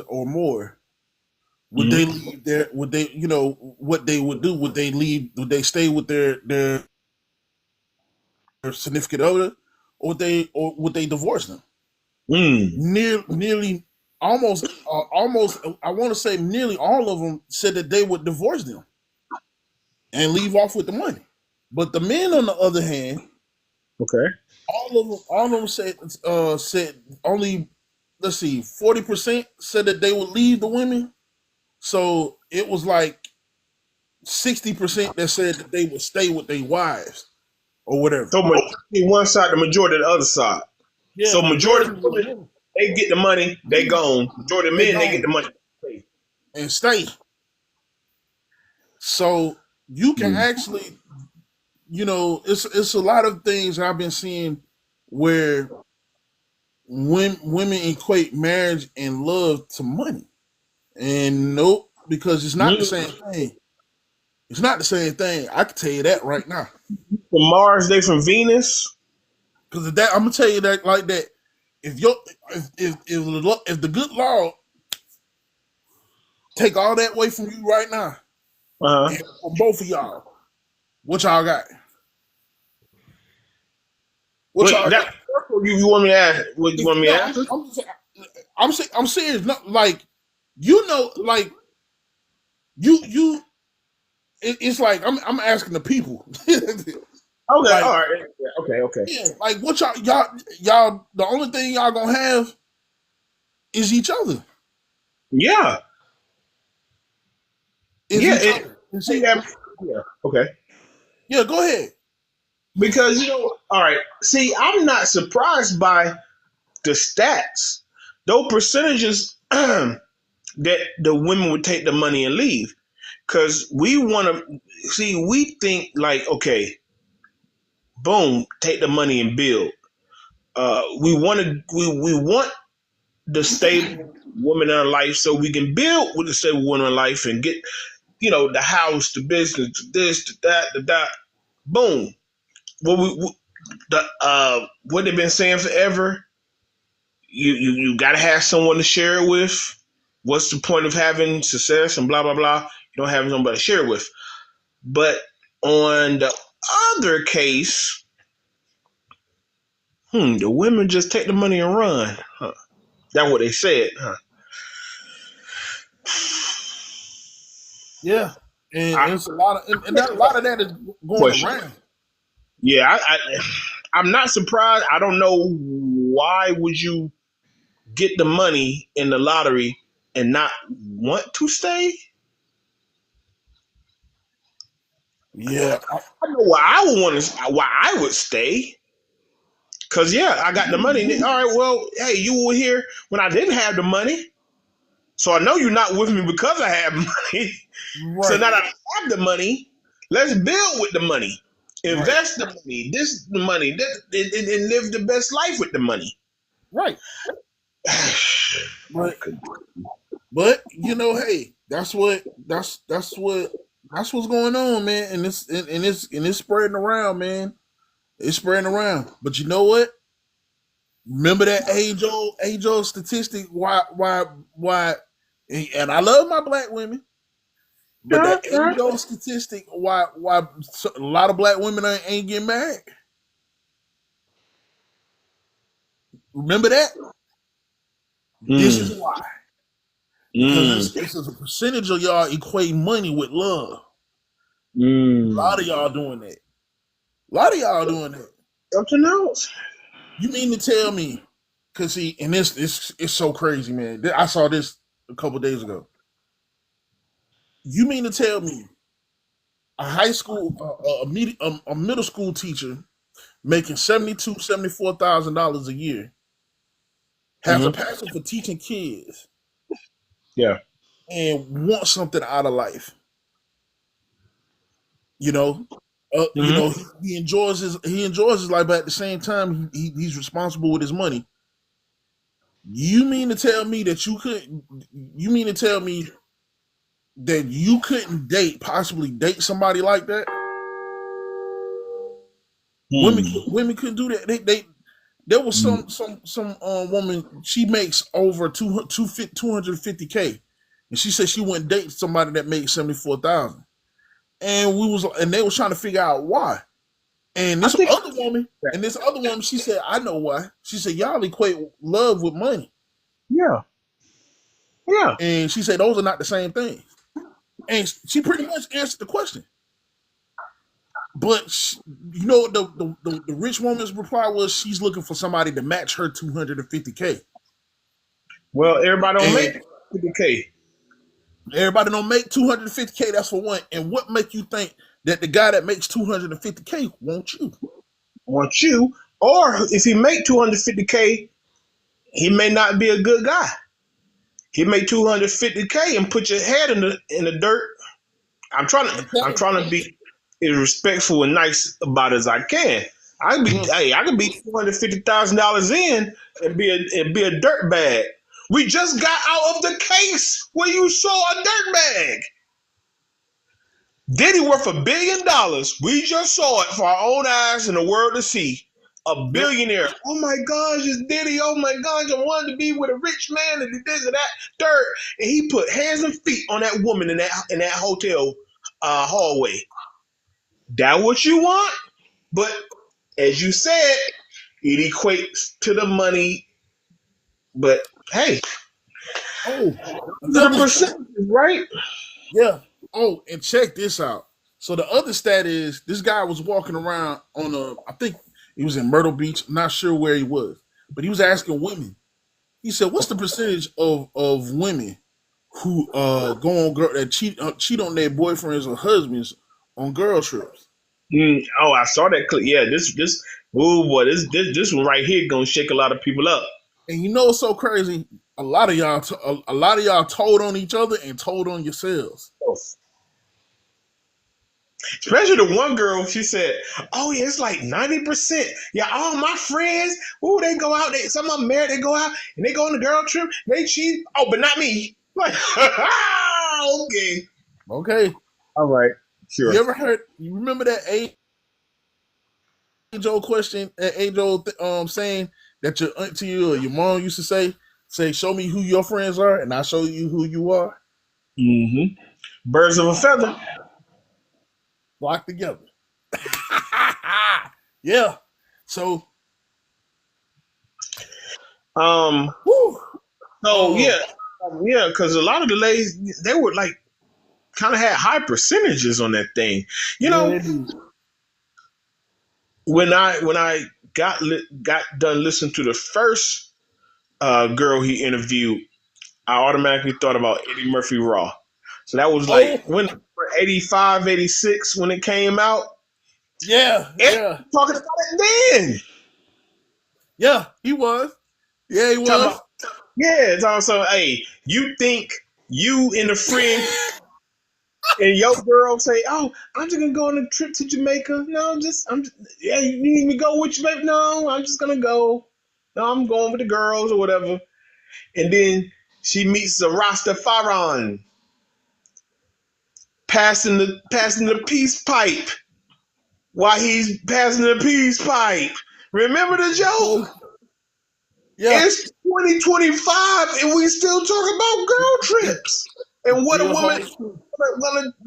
or more, would they Mm-hmm. leave their would they what they would do? Would they leave? Would they stay with their significant other, or would they divorce them? Mm. Nearly almost I want to say nearly all of them said that they would divorce them and leave off with the money. But the men, on the other hand, Okay. all of them said only, let's see, 40% said that they would leave the women. So it was like 60% that said that they would stay with their wives or whatever. So majority one side, the majority the other side. Yeah, So the majority majority of was women, women. they get the money, they gone. Majority of They men, they get the gone money. and stay. So you can Mm. actually, it's a lot of things I've been seeing where women equate marriage and love to money, and nope, because it's not the Mm. same thing. It's not the same thing. I can tell you that right now. From Mars, they from Venus. Because I'm gonna tell you that like that. If your if the good Lord take all that away from you right now, Uh huh. and from both of y'all, what y'all got? What Wait, y'all got? that you want me to ask? What you If want me to no, ask? I'm serious. No, like like you. It's like I'm asking the people. Okay, Like, all right. Yeah, okay, okay. yeah, like what y'all. The only thing y'all gonna have is each other. Yeah, Is yeah. each other. And see, Yeah. Okay. yeah, go ahead. Because all right. See, I'm not surprised by the stats. Those percentages that the women would take the money and leave. Because we want to see, we think like, okay, boom, take the money and build. We want the stable woman in our life so we can build with the stable woman in life and get, the house, the business, this, the that. Boom. What they've been saying forever, you gotta have someone to share it with. What's the point of having success and blah blah blah? You don't have somebody to share it with. But on the other case, the women just take the money and run. Huh. That's what they said, huh? Yeah, and I it's a lot of a lot of that is going question. around. Yeah, I'm not surprised. I don't know why would you get the money in the lottery and not want to stay. Yeah, I know why I would want to. Why I would stay. Cause yeah, I got the money. All right, well, hey, you were here when I didn't have the money, so I know you're not with me because I have money. So right, now that I have the money, let's build with the money, right, invest the money, this the money, and live the best life with the money. right. I But could. hey, that's what's going on, man, and it's spreading around, man. It's spreading around. But you know what? Remember that age old statistic? Why? And I love my black women, but that age old statistic why a lot of black women ain't getting married. Remember that? This is Mm. why. because Mm. it's a percentage of y'all equate money with love. A lot of Mm. y'all doing that. A lot of y'all doing that. Something else. You mean to tell me? Cause see, and this it's so crazy, man. I saw this a couple days ago. You mean to tell me a high school, a middle school teacher making $72,000, $74,000 a year has a Mm-hmm. passion for teaching kids Yeah. and wants something out of life? You know, Mm-hmm. he enjoys his life, but at the same time, he's responsible with his money. You mean to tell me that you couldn't? You mean to tell me that you couldn't possibly date somebody like that? Hmm. Women couldn't do that. They there was Mm. some woman, she makes over 250K, and she said she wouldn't date somebody that makes 74,000. And they was trying to figure out why. And I think. this other woman, she said, I know why. She said, y'all equate love with money. Yeah. Yeah. And she said those are not the same thing. And she pretty much answered the question. But the rich woman's reply was she's looking for somebody to match her 250K. Well, everybody don't make And 50K. everybody don't make 250K. That's for one. And what make you think that the guy that makes 250K wants you? Want you, or if he make 250K, he may not be a good guy. He make 250K and put your head in the dirt. I'm I'm telling you. trying to be as respectful and nice about it as I can. Mm. I could be $250,000 in and be a dirt bag. We just got out of the case where you saw a dirt bag. Diddy worth $1 billion. We just saw it for our own eyes and the world to see. A Yep. billionaire. Oh my gosh, it's Diddy. Oh my gosh, I wanted to be with a rich man and this and that, third. And he put hands and feet on that woman in that hotel hallway. That what you want? But as you said, it equates to the money. But hey, Oh, to the another percentages, right? yeah. Oh, and check this out. So the other stat is this guy was walking around on I think he was in Myrtle Beach. I'm not sure where he was, but he was asking women. He said, "What's the percentage of women who go on girl that cheat on their boyfriends or husbands on girl trips?" Oh, I saw that clip. Yeah, this. Oh boy, this one right here gonna shake a lot of people up. And you know what's so crazy? A lot of y'all told on each other and told on yourselves. Especially the one girl, she said, "Oh yeah, it's like 90%. Yeah, all my friends, ooh, they go out. Some of them married. They go out and they go on the girl trip. They cheat. Oh, but not me. Like, okay, Okay, all right, sure. you ever heard? You remember that age old question, that age old saying that your auntie or your mom used to say, "Show me who your friends are, and I'll show you who you are." Mm-hmm. Birds of a feather. Flock together. Yeah. So, Um. whew, So um, yeah, because a lot of the ladies they were like kind of had high percentages on that thing. You yeah, know, they do. when I got done listening to the first girl he interviewed, I automatically thought about Eddie Murphy Raw. So that was like Oh, when 85, 86 when it came out. yeah, And yeah, talking about it then. yeah. He was. Yeah, he Talking was. about yeah, it's also hey, you think you and a friend and your girl say, "Oh, I'm just gonna go on a trip to Jamaica." No, yeah, you need me to go with you, baby? No, I'm just gonna go. No, I'm going with the girls or whatever. And then she meets a Rastafarian passing the peace pipe while he's passing the peace pipe. Remember the joke? Okay. Yeah. It's 2025 and we still talk about girl trips. And what a Still woman holds true.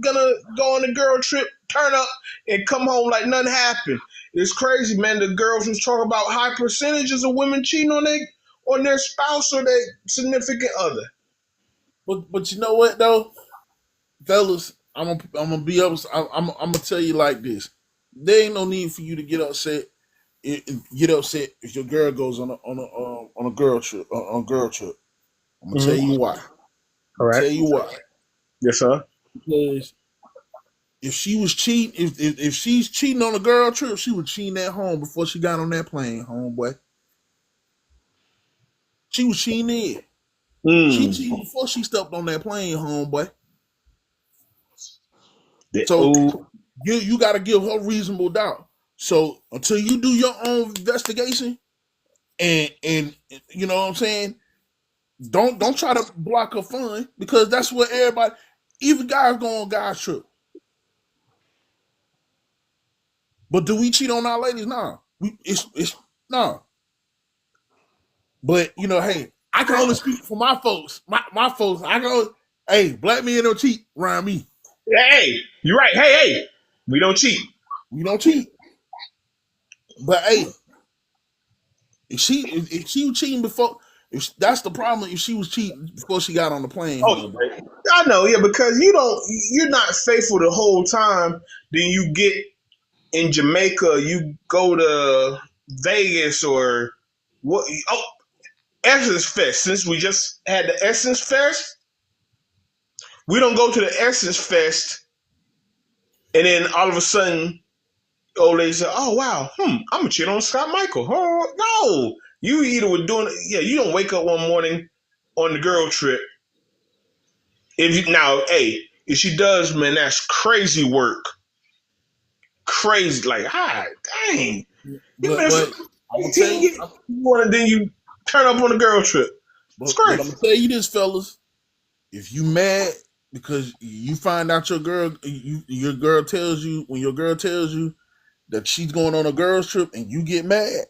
gonna go on a girl trip, turn up, and come home like nothing happened. It's crazy, man. The girls was talking about high percentages of women cheating on their spouse or their significant other. But you know what though, fellas, I'm gonna be up. I'm gonna tell you like this. There ain't no need for you to get upset. Get upset if your girl goes on a girl trip on a girl trip. I'm gonna tell Mm-hmm. you why. I'm All gonna right. tell you why. Yes, sir. Because if she was cheating, if she's cheating on a girl trip, she was cheating at home before she got on that plane, homeboy. She was cheating in. She Mm. cheated before she stepped on that plane, homeboy. The So old. you got to give her reasonable doubt. So until you do your own investigation, and you know what I'm saying, don't try to block her fun because that's what everybody, even guys go on guys trip. But do we cheat on our ladies? Nah, it's nah. But you know, hey, I can only speak for my folks. My folks, I can only, hey, black men don't cheat around me. Hey, you're right. Hey, we don't cheat. We don't cheat. But hey, if she was cheating before, if that's the problem. If she was cheating before she got on the plane Oh, home, I know. Yeah, because you're not faithful the whole time. Then you get in Jamaica, you go to Vegas or what? Oh, Essence Fest. Since we just had the Essence Fest, we don't go to the Essence Fest, and then all of a sudden, old lady said, "Oh wow, I'm gonna cheat on Scott Michael." Oh no, you either were doing, yeah, you don't wake up one morning on the girl trip. If you now, hey, if she does, man, that's crazy work. Crazy, like, ah, dang, you been but for I'm gonna tell 18 you, years, and then you turn up on a girl trip. It's but I'm crazy. gonna tell you this, fellas. If you mad because you find out your girl tells you when your girl tells you that she's going on a girls trip and you get mad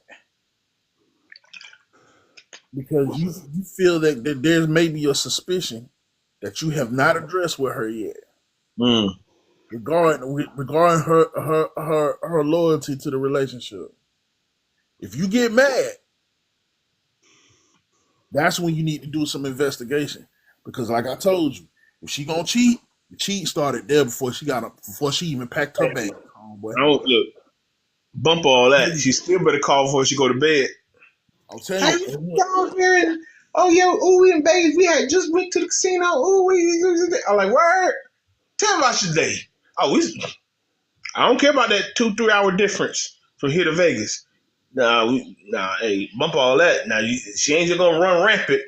because you feel that there's maybe a suspicion that you have not addressed with her yet Mm. regarding her loyalty to the relationship. If you get mad, that's when you need to do some investigation because, like I told you, if she gonna cheat, the cheat started there before she even packed her bag. Homeboy, I don't look. Bump all that. She still better call before she go to bed. I'll tell Hey, you. down here and oh yeah, ooh, we in Vegas. We had just went to the casino. Ooh, I'm like, word. Tell me about your day. Oh, I don't care about that 2-3 hour difference from here to Vegas. Nah, hey, bump all that. Now she ain't just gonna run rampant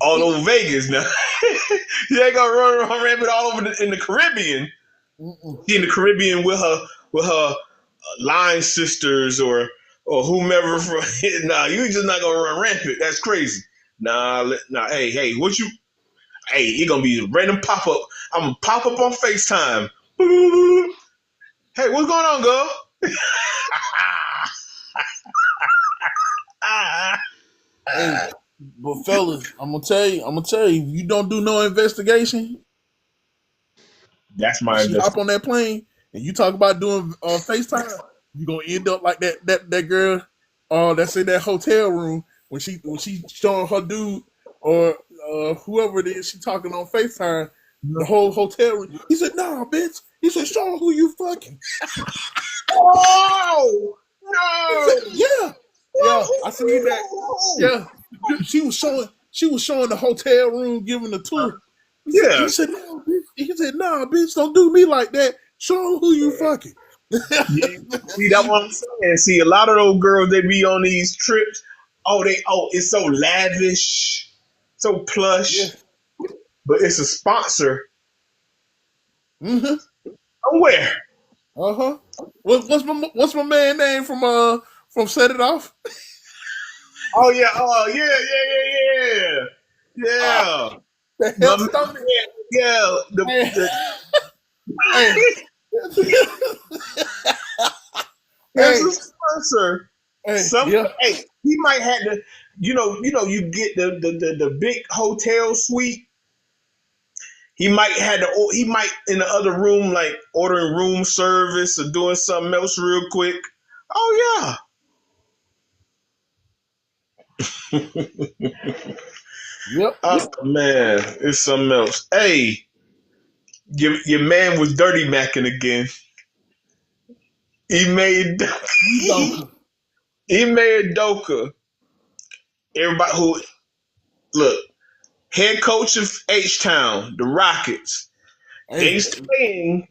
all over Vegas. Now she ain't gonna run rampant all over in the Caribbean. She in the Caribbean with her line sisters or whomever from. Nah, you just not gonna run rampant. That's crazy. Nah. Hey, what you? Hey, it gonna be a random pop up. I'm gonna pop up on FaceTime. Hey, what's going on, girl? Hey, but fellas, I'm gonna tell you, if you don't do no investigation, That's and my she hop investigation. on that plane, and you talk about doing FaceTime, you gonna end up like that girl, that's in that hotel room when she showing her dude or whoever it is she talking on FaceTime, the whole hotel room. He said, "Nah, bitch." He said, "Show her who you fucking." Oh He said, no! "Yeah, yeah, I seen that. Yeah." She was showing the hotel room, giving the tour. He Yeah, said, "No, bitch." He said, "Nah, bitch, don't do me like that. Show who you fucking." yeah. See, that's what I'm saying. See, a lot of those girls they be on these trips. It's so lavish, so Yeah. plush, but it's a sponsor. Mm-hmm. Somewhere. Uh-huh. What's my man name from Set It Off? Oh yeah. Oh yeah. Ah, Yeah. the My help man, Stony. yeah. Hey, The hey, There's hey, a sponsor. hey, Some yeah. Hey, he might have to. You get the big hotel suite. He might in the other room like ordering room service or doing something else real quick. Oh yeah. Yep. Oh man, it's something else. Hey, your man was dirty macking again. He made You don't. he made Doka. Everybody who look, head coach of H Town, the Rockets. They Hey, saying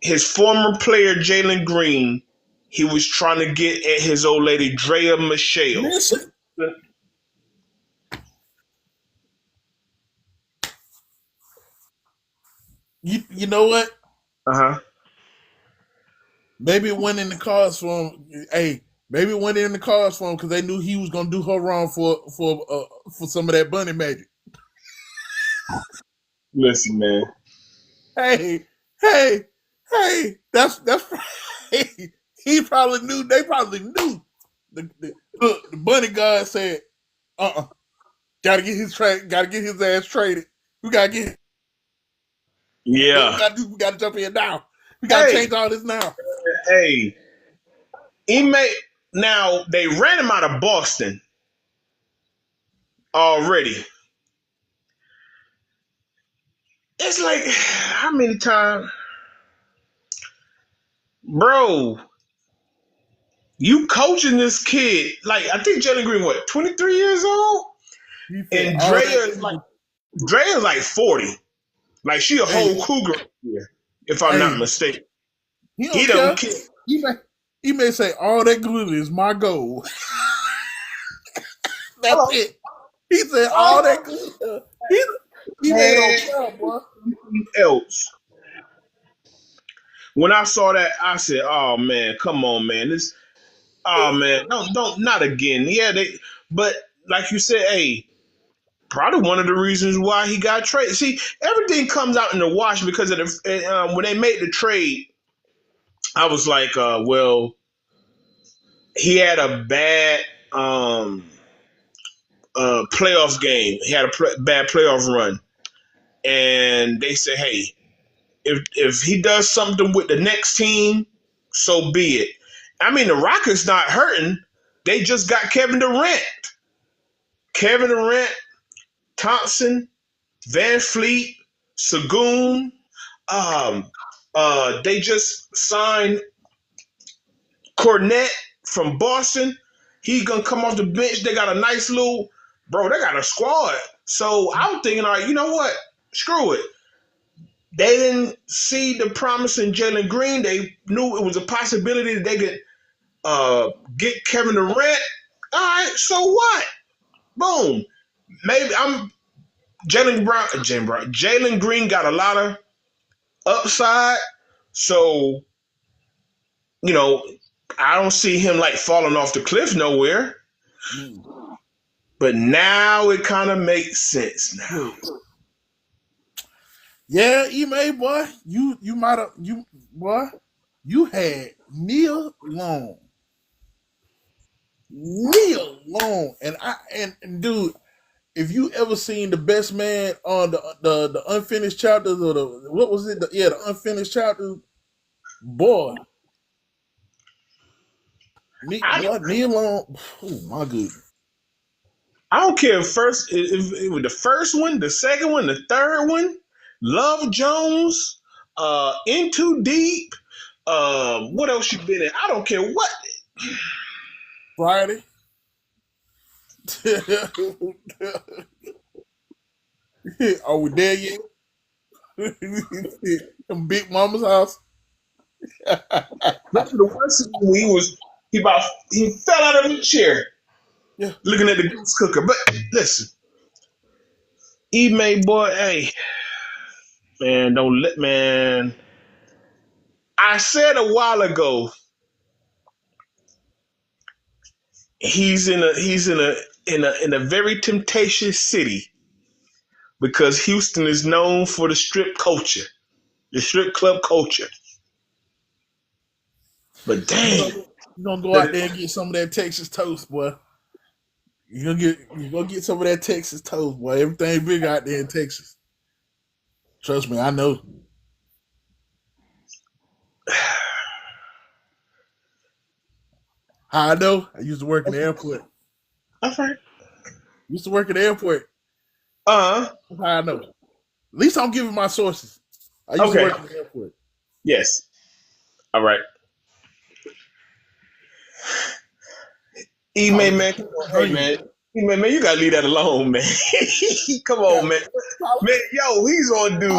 his former player Jalen Green, he was trying to get at his old lady Drea Michelle. listen. You know what? Uh-huh. Maybe it went in the cards for him. Hey, maybe it went in the cards for him because they knew he was gonna do her wrong for some of that bunny magic. Listen, man. Hey, hey, hey. That's. Hey, he probably knew. They probably knew. Look, the bunny god said, gotta get gotta get his ass traded. We gotta get what we Yeah. gotta do. We gotta jump in now. We gotta Hey, change all this now. hey. He made now they ran him out of Boston already. It's like how many times, bro? You coaching this kid like I think Jalen Green what 23 years old, He said and all that. Drea's like 40. Like she a Hey, whole cougar here, if I'm not hey, mistaken. he He don't don't care. care. He may, he may say all that glitter is my goal. That's Hello, it. He said all that glitter. He made on man. care, boy. Else, when I saw that, I said, "Oh man, come on, man! This, oh man, don't, not again." Yeah, but like you said, hey, probably one of the reasons why he got traded. See, everything comes out in the wash because of when they made the trade. I was like, well, he had a bad playoff game. He had a bad playoff run, and they said, hey, if he does something with the next team, so be it. I mean, the Rockets not hurting. They just got Kevin Durant, Thompson, Van Fleet, Sagoon. Um, they just signed Cornette from Boston. He gonna come off the bench. They got a nice little bro. They got a squad. So I'm thinking, all right, you know what? Screw it. They didn't see the promise in Jalen Green. They knew it was a possibility that they could get Kevin Durant. All right, so what? Boom. Maybe I'm Jalen Green got a lot of upside. So, you know, I don't see him like falling off the cliff nowhere. Mm. But now it kind of makes sense now. Good. Yeah, Ime, boy, you might have boy, you had Neil Long, and dude, if you ever seen the best man on the unfinished chapters or the what was it? The unfinished chapters, boy, I, Neil Long, oh my goodness. I don't care if it was the first one, the second one, the third one, Love Jones, In Too Deep, what else you been in? I don't care what. Friday. Are we there yet? Big Mama's house. That's the one scene when he fell out of his chair Yeah. looking at the goose cooker. But listen, E-May boy, hey man, don't let man. I said a while ago he's in a very temptatious city because Houston is known for the strip culture, the strip club culture. But You dang, gonna, you gonna go let out it, there and get some of that Texas toast, boy. You gonna get some of that Texas toast, boy. Everything big out there in Texas. Trust me, I know. How I know? I used to work in the airport. all right. Used to work at the airport. Uh-huh. That's how I know. At least I'm giving my sources. I used to Okay. work at the airport. Yes. All right. E-Man, man. Hey, man. E-Man, man, you gotta leave that alone, man. Come on, man. Man, yo, he's on dude.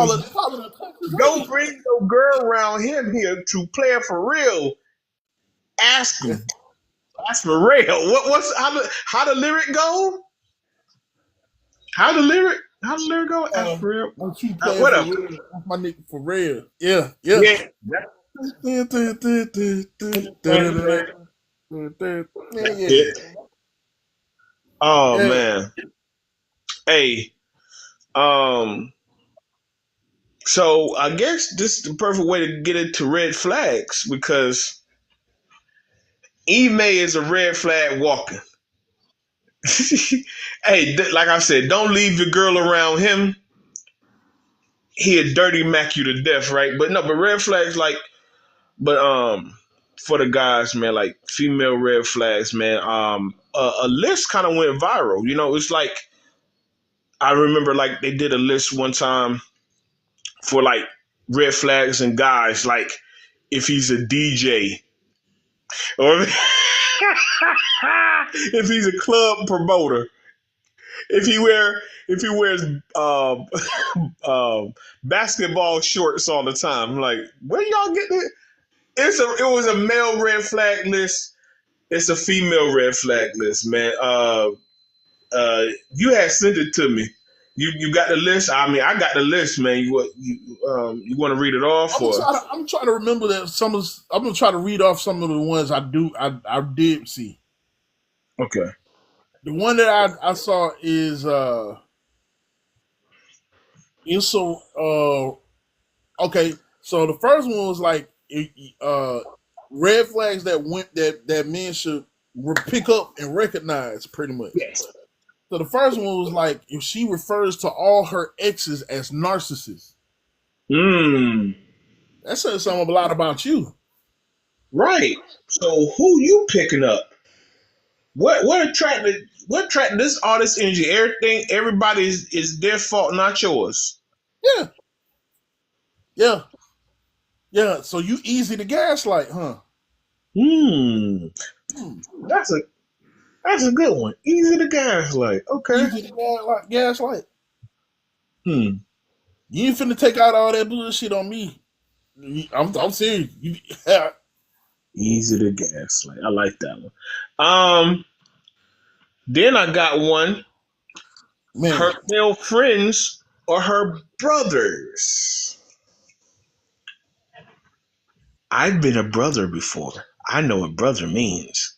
Don't bring no girl around him here to play it for real. Ask him. That's for real. How the lyric go? How the lyric go? Ask for real. Don't you play for Whatever. real? That's my nigga for real. Yeah. Yeah. Yeah. Oh man. Hey. So I guess this is the perfect way to get into red flags because Ime is a red flag walking. Hey, like I said, don't leave your girl around him. He'll dirty mac you to death, right? But no, but red flags for the guys, man, like female red flags, man. A list kind of went viral. You know, it's like I remember like they did a list one time for like red flags and guys, like if he's a DJ or if he's a club promoter, if he wears basketball shorts all the time. Like, where y'all get it? It was a male red flag list. It's a female red flag list, man. You had sent it to me. You got the list. I mean, I got the list, man. You want to read it off? I'm trying to remember that I'm gonna try to read off some of the ones I did see. Okay. The one that I saw is okay. So the first one was like red flags that men should pick up and recognize, pretty much. Yes. So the first one was like if she refers to all her exes as narcissists. That says something a lot about you. Right. So who you picking up? What attracted this artist energy? Everybody is their fault, not yours. Yeah. So you easy to gaslight, huh? That's a good one. Easy to gaslight. Okay. Easy to gaslight. You ain't finna take out all that bullshit on me. I'm serious. Easy to gaslight. I like that one. Then I got one. Man. Her male friends or her brothers. I've been a brother before. I know what brother means.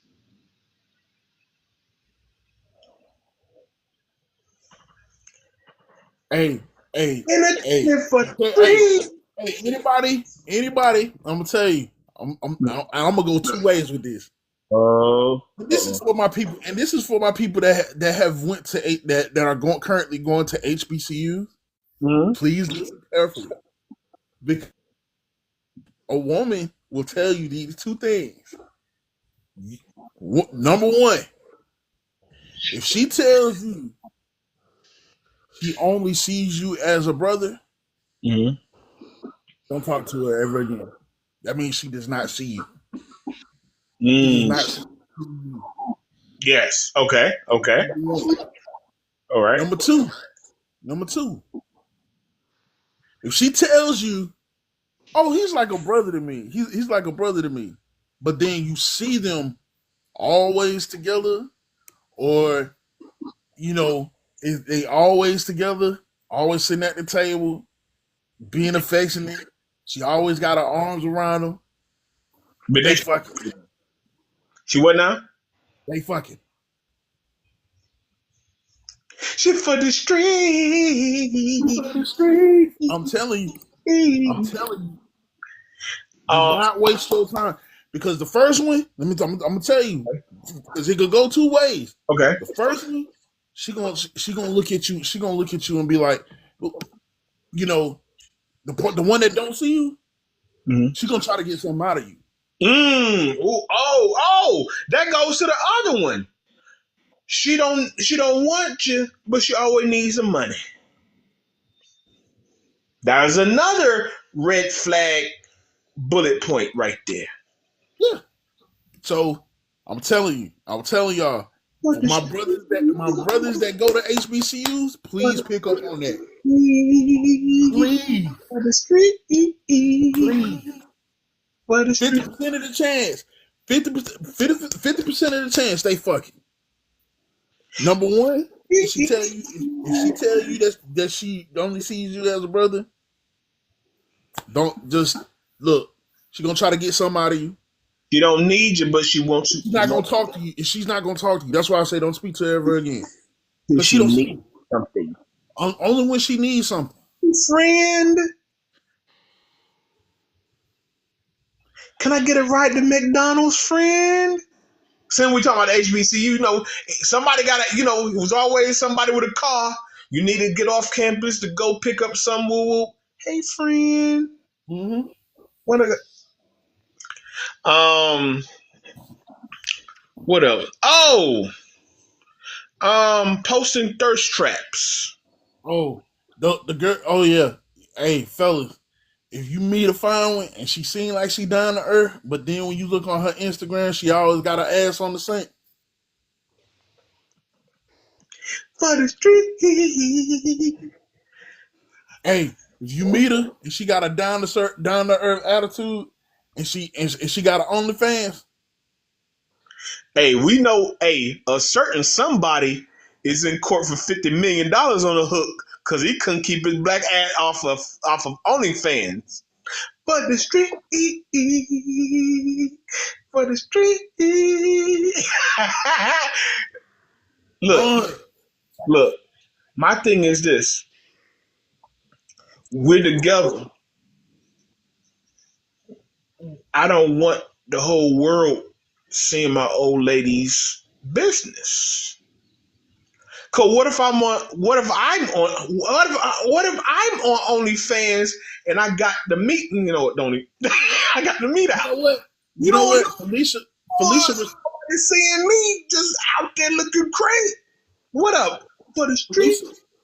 Hey, anybody, I'm gonna tell you, I'm gonna go two ways with this. This is for my people, and this is for my people that have went to that are currently going to HBCU. Please listen carefully, because a woman will tell you these two things. Number one, if she tells you she only sees you as a brother, don't talk to her ever again. That means she does not see you. She does not see you. Yes. Okay. All right. Number two, if she tells you, oh, he's like a brother to me. He's like a brother to me. But then you see them always together, or they always together, always sitting at the table, being affectionate. She always got her arms around him. But they fucking. She what now? They fucking. She for the street. I'm telling you. Do not waste your time. Because the first one, I'm gonna tell you, because it could go two ways. Okay. The first one, she gonna look at you. She gonna look at you and be like, the one that don't see you, she gonna try to get something out of you. That goes to the other one. She don't want you, but she always needs the money. There's another red flag bullet point right there. Yeah. So I'm telling y'all, for my brothers that go to HBCUs, please pick up on that. Please. For the street. Please. For the street. 50% of the chance. 50% of the chance they fucking. Number one, if she tell you that she only sees you as a brother, don't just look. She gonna try to get something out of you. She don't need you, but she wants you. She's not gonna talk to you. If she's not gonna talk to you, that's why I say don't speak to her ever again. Because she don't need something. Only when she needs something. Friend, can I get a ride to McDonald's, friend? Since we talking about HBCU, you know, somebody got to, you know, it was always somebody with a car. You need to get off campus to go pick up some woo. Hey, friend. Mm-hmm. What else? Oh, posting thirst traps. Oh, the girl. Oh yeah. Hey, fellas, if you meet a fine one and she seem like she down to earth, but then when you look on her Instagram, she always got her ass on the sink. For the street. Hey, if you meet her and she got a down to earth attitude, and she got her OnlyFans. Hey, we know a certain somebody is in court for $50 million on the hook because he couldn't keep his black ass off of OnlyFans. But the street, for the street. Look. My thing is this: we're together. I don't want the whole world seeing my old lady's business. Cause what if I'm on OnlyFans and I got the meat? You know what? Don't he? I got the meat out. You know what? Felicia is seeing me just out there looking crazy. What up for the street?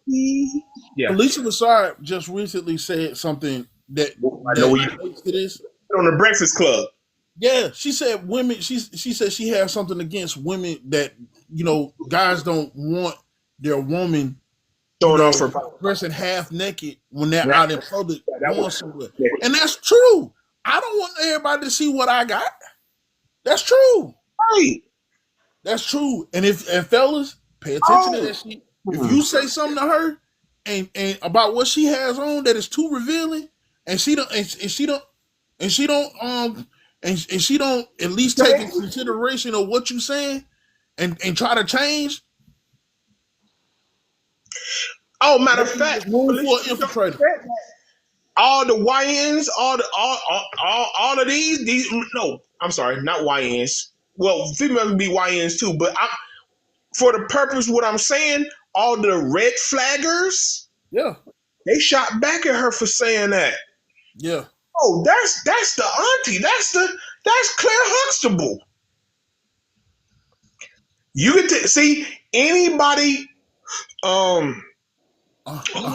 Yeah. Felicia Rashad just recently said something that relates to this on the Breakfast Club. Yeah, she said women. She said she has something against women that, you know, guys don't want their woman showing off her dressing half naked when they're out in public going somewhere. And that's true. I don't want everybody to see what I got. That's true. Right. That's true. And fellas, pay attention to that shit. If you say something to her and about what she has on that is too revealing, and she don't at least take into consideration of what you're saying and try to change. Oh, matter of fact, room for an infiltrator. All the YNs, all of these. No, I'm sorry, not YNs. Well, females can be YNs too, but for the purpose of what I'm saying, all the red flaggers, yeah, they shot back at her for saying that. Yeah. Oh, that's the auntie. That's Claire Huxtable. You get to see anybody who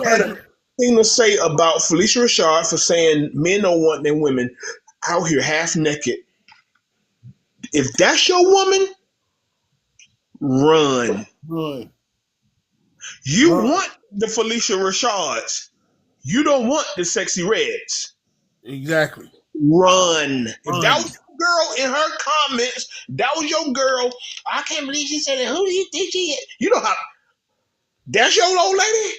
had a thing to say about Felicia Rashad for saying men don't want their women out here half naked. If that's your woman, run. You want the Felicia Rashads. You don't want the sexy reds. Exactly. Run. If that was your girl in her comments, that was your girl. I can't believe she said that. Who do you think she is? You know how that's your old lady?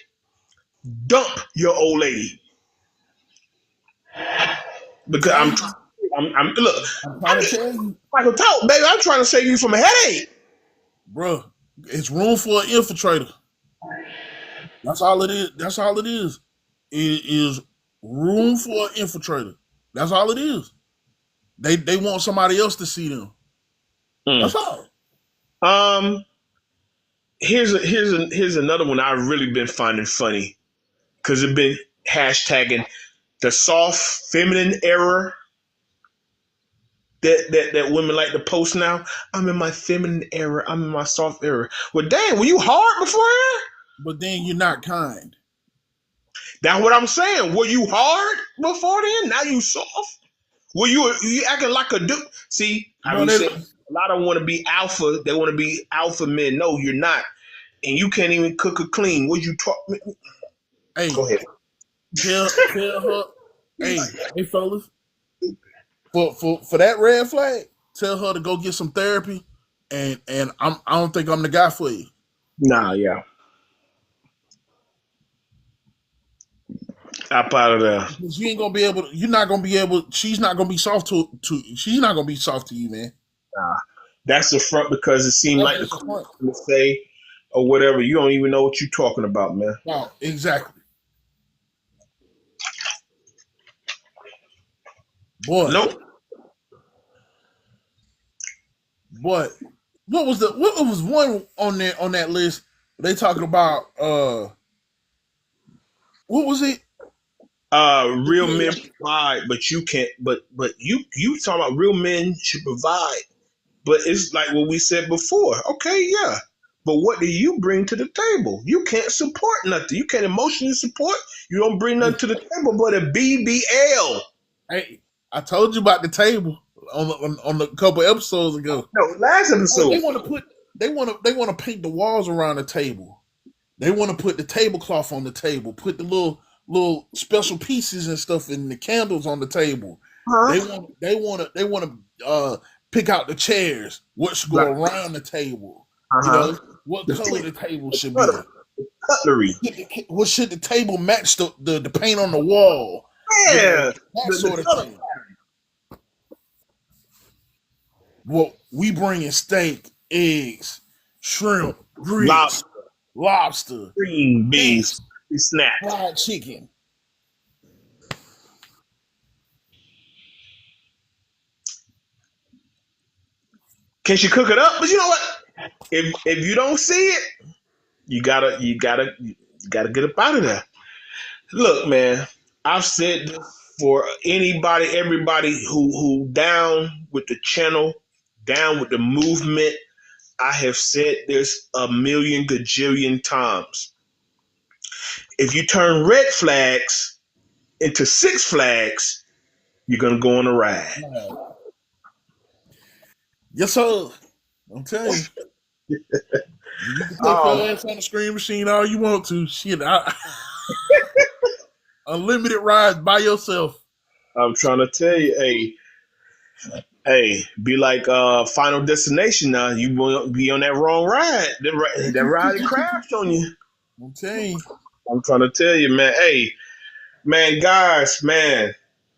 Dump your old lady. Because I'm trying to tell you. Michael, talk, baby. I'm trying to save you from a headache. Bro, it's room for an infiltrator. That's all it is. That's all it is. It is room for an infiltrator. That's all it is. They want somebody else to see them. That's all. Here's another one I've really been finding funny because it's been hashtagging the soft feminine era. that women like to post now. I'm in my feminine era. I'm in my soft era. Well, damn, were you hard beforehand? But then you're not kind. That's what I'm saying. Were you hard before then? Now you soft. Were you acting like a dude? See, I No, be they saying a lot of them want to be alpha. They want to be alpha men. No, you're not, and you can't even cook or clean. What you talk? hey, Go ahead. tell her, hey fellas, for that red flag, tell her to go get some therapy, and I don't think I'm the guy for you. Nah, yeah, up out of there. Because you ain't gonna be able to, you're not gonna be able, she's not gonna be soft she's not gonna be soft to you, man. Nah, that's the front because it seemed That's like the just the cool front. thing to say or whatever. You don't even know what you're talking about, man. No, exactly. Boy, Nope. what what was one on that list? They talking about what was it? Real men provide, but you can't. But you talking about real men should provide, but it's like what we said before. Okay, yeah, but what do you bring to the table? You can't support nothing. You can't emotionally support. You don't bring nothing to the table but a BBL. Hey, I told you about the table on the couple episodes ago. No, last Oh, episode. they want to paint the walls around the table. They want to put the tablecloth on the table, put the little special pieces and stuff and the candles on the table. Huh? They want to pick out the chairs, what should go Like, around the table. You uh-huh. know what The color the table should be. cutlery. What should the table match the paint on the wall? You know Yeah. that sort of Color. thing. Well, we bringing steak, eggs, shrimp, grits, lobster, Green beans, fish, snacks. fried chicken. Can she cook it up? But you know what? If you don't see it, you gotta get up out of there. Look, man, I've said this for anybody, everybody who down with the channel, down with the movement. I have said this a million gajillion times. If you turn red flags into six flags, you're gonna go on a ride. Yes, sir. I'm telling you. You can take Um, your ass on the screen machine all you want to. Shit, unlimited rides by yourself. I'm trying to tell you, hey, be like Final Destination now. You won't be on that wrong ride. That ride crashed on you. I'm telling you. I'm trying to tell you, man. Hey, man, guys, man,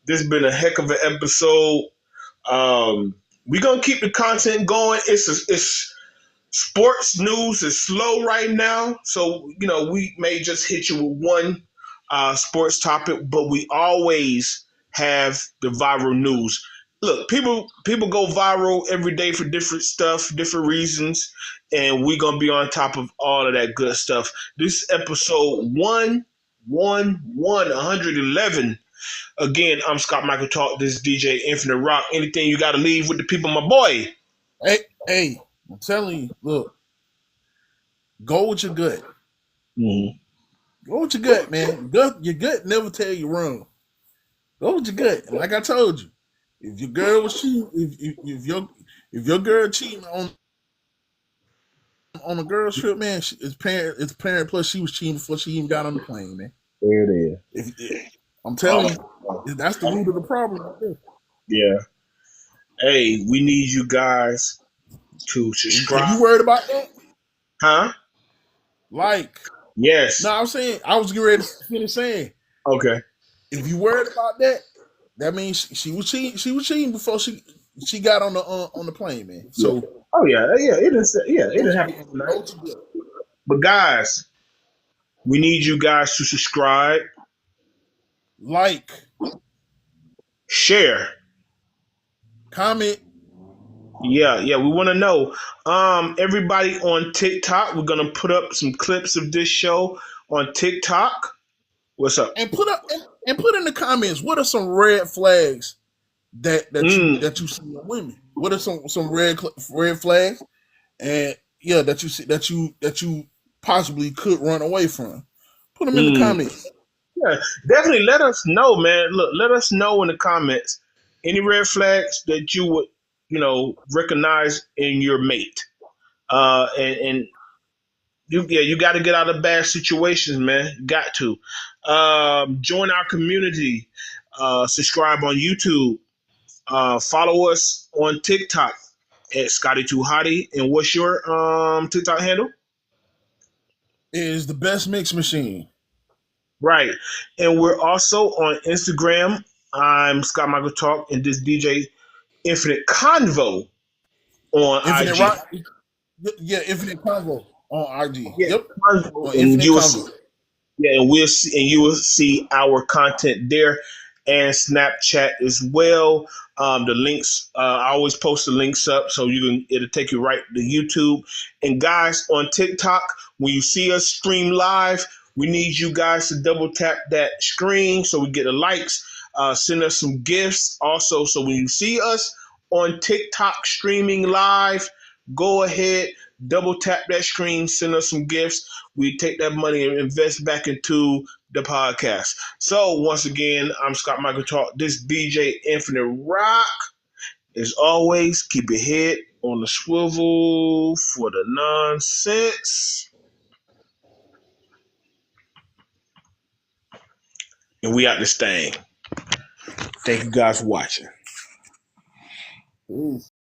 this has been a heck of an episode. We're gonna keep the content going. It's sports news is slow right now, so we may just hit you with one sports topic, but we always have the viral news. Look, people go viral every day for different stuff, different reasons, and we're gonna be on top of all of that good stuff. This episode 111. Again, I'm Scott Michael Talk. This is DJ Infinite Rock. Anything you got to leave with the people, my boy? Hey, I'm telling you, look, go with your gut. Mm-hmm. Go with your gut, man. Your gut never tell you wrong. Go with your gut. And like I told you, if your girl was cheating, if your girl cheating on a girl's trip, man, it's parent plus she was cheating before she even got on the plane, man. There it is. I'm telling you, that's the root of the problem right there. Yeah. Hey, we need you guys to subscribe. Are you worried about that? Huh? Like, yes. no, I'm saying, I was getting ready to finish saying. Okay. If you worried about that, that means she was cheating. She was cheating before she got on the plane, man. So, yeah. Oh yeah, it didn't happen overnight. But guys, we need you guys to subscribe, like, share, comment. Yeah, we want to know. Everybody on TikTok, we're gonna put up some clips of this show on TikTok. What's up? And put in the comments, what are some red flags Mm, that you see in women? What are some red flags, and yeah, that you see that you possibly could run away from? Put them in the mm. comments. Yeah, definitely let us know, man. Look, let us know in the comments any red flags that you would, recognize in your mate. And you got to get out of bad situations, man. You got to join our community. Subscribe on YouTube. Follow us on TikTok at Scotty Too Hottie. And what's your TikTok handle? It is the best mix machine. Right. And we're also on Instagram. I'm Scott Michael Talk and this DJ Infinite Convo on Infinite IG. Rock. Yeah, Infinite Convo on IG. Yeah, Yep, Convo, on and Infinite you will Convo. see, yeah, and we'll see, and you will see our content there and Snapchat as well. The links, I always post the links up so it'll take you right to YouTube. And guys, on TikTok, when you see us stream live, we need you guys to double tap that screen so we get the likes. Send us some gifts also. So when you see us on TikTok streaming live, go ahead, double tap that screen, send us some gifts. We take that money and invest back into the podcast. So once again, I'm Scott Michael Talk. This DJ Infinite Rock. As always, keep your head on the swivel for the nonsense. And we out this thing. Thank you guys for watching. Ooh.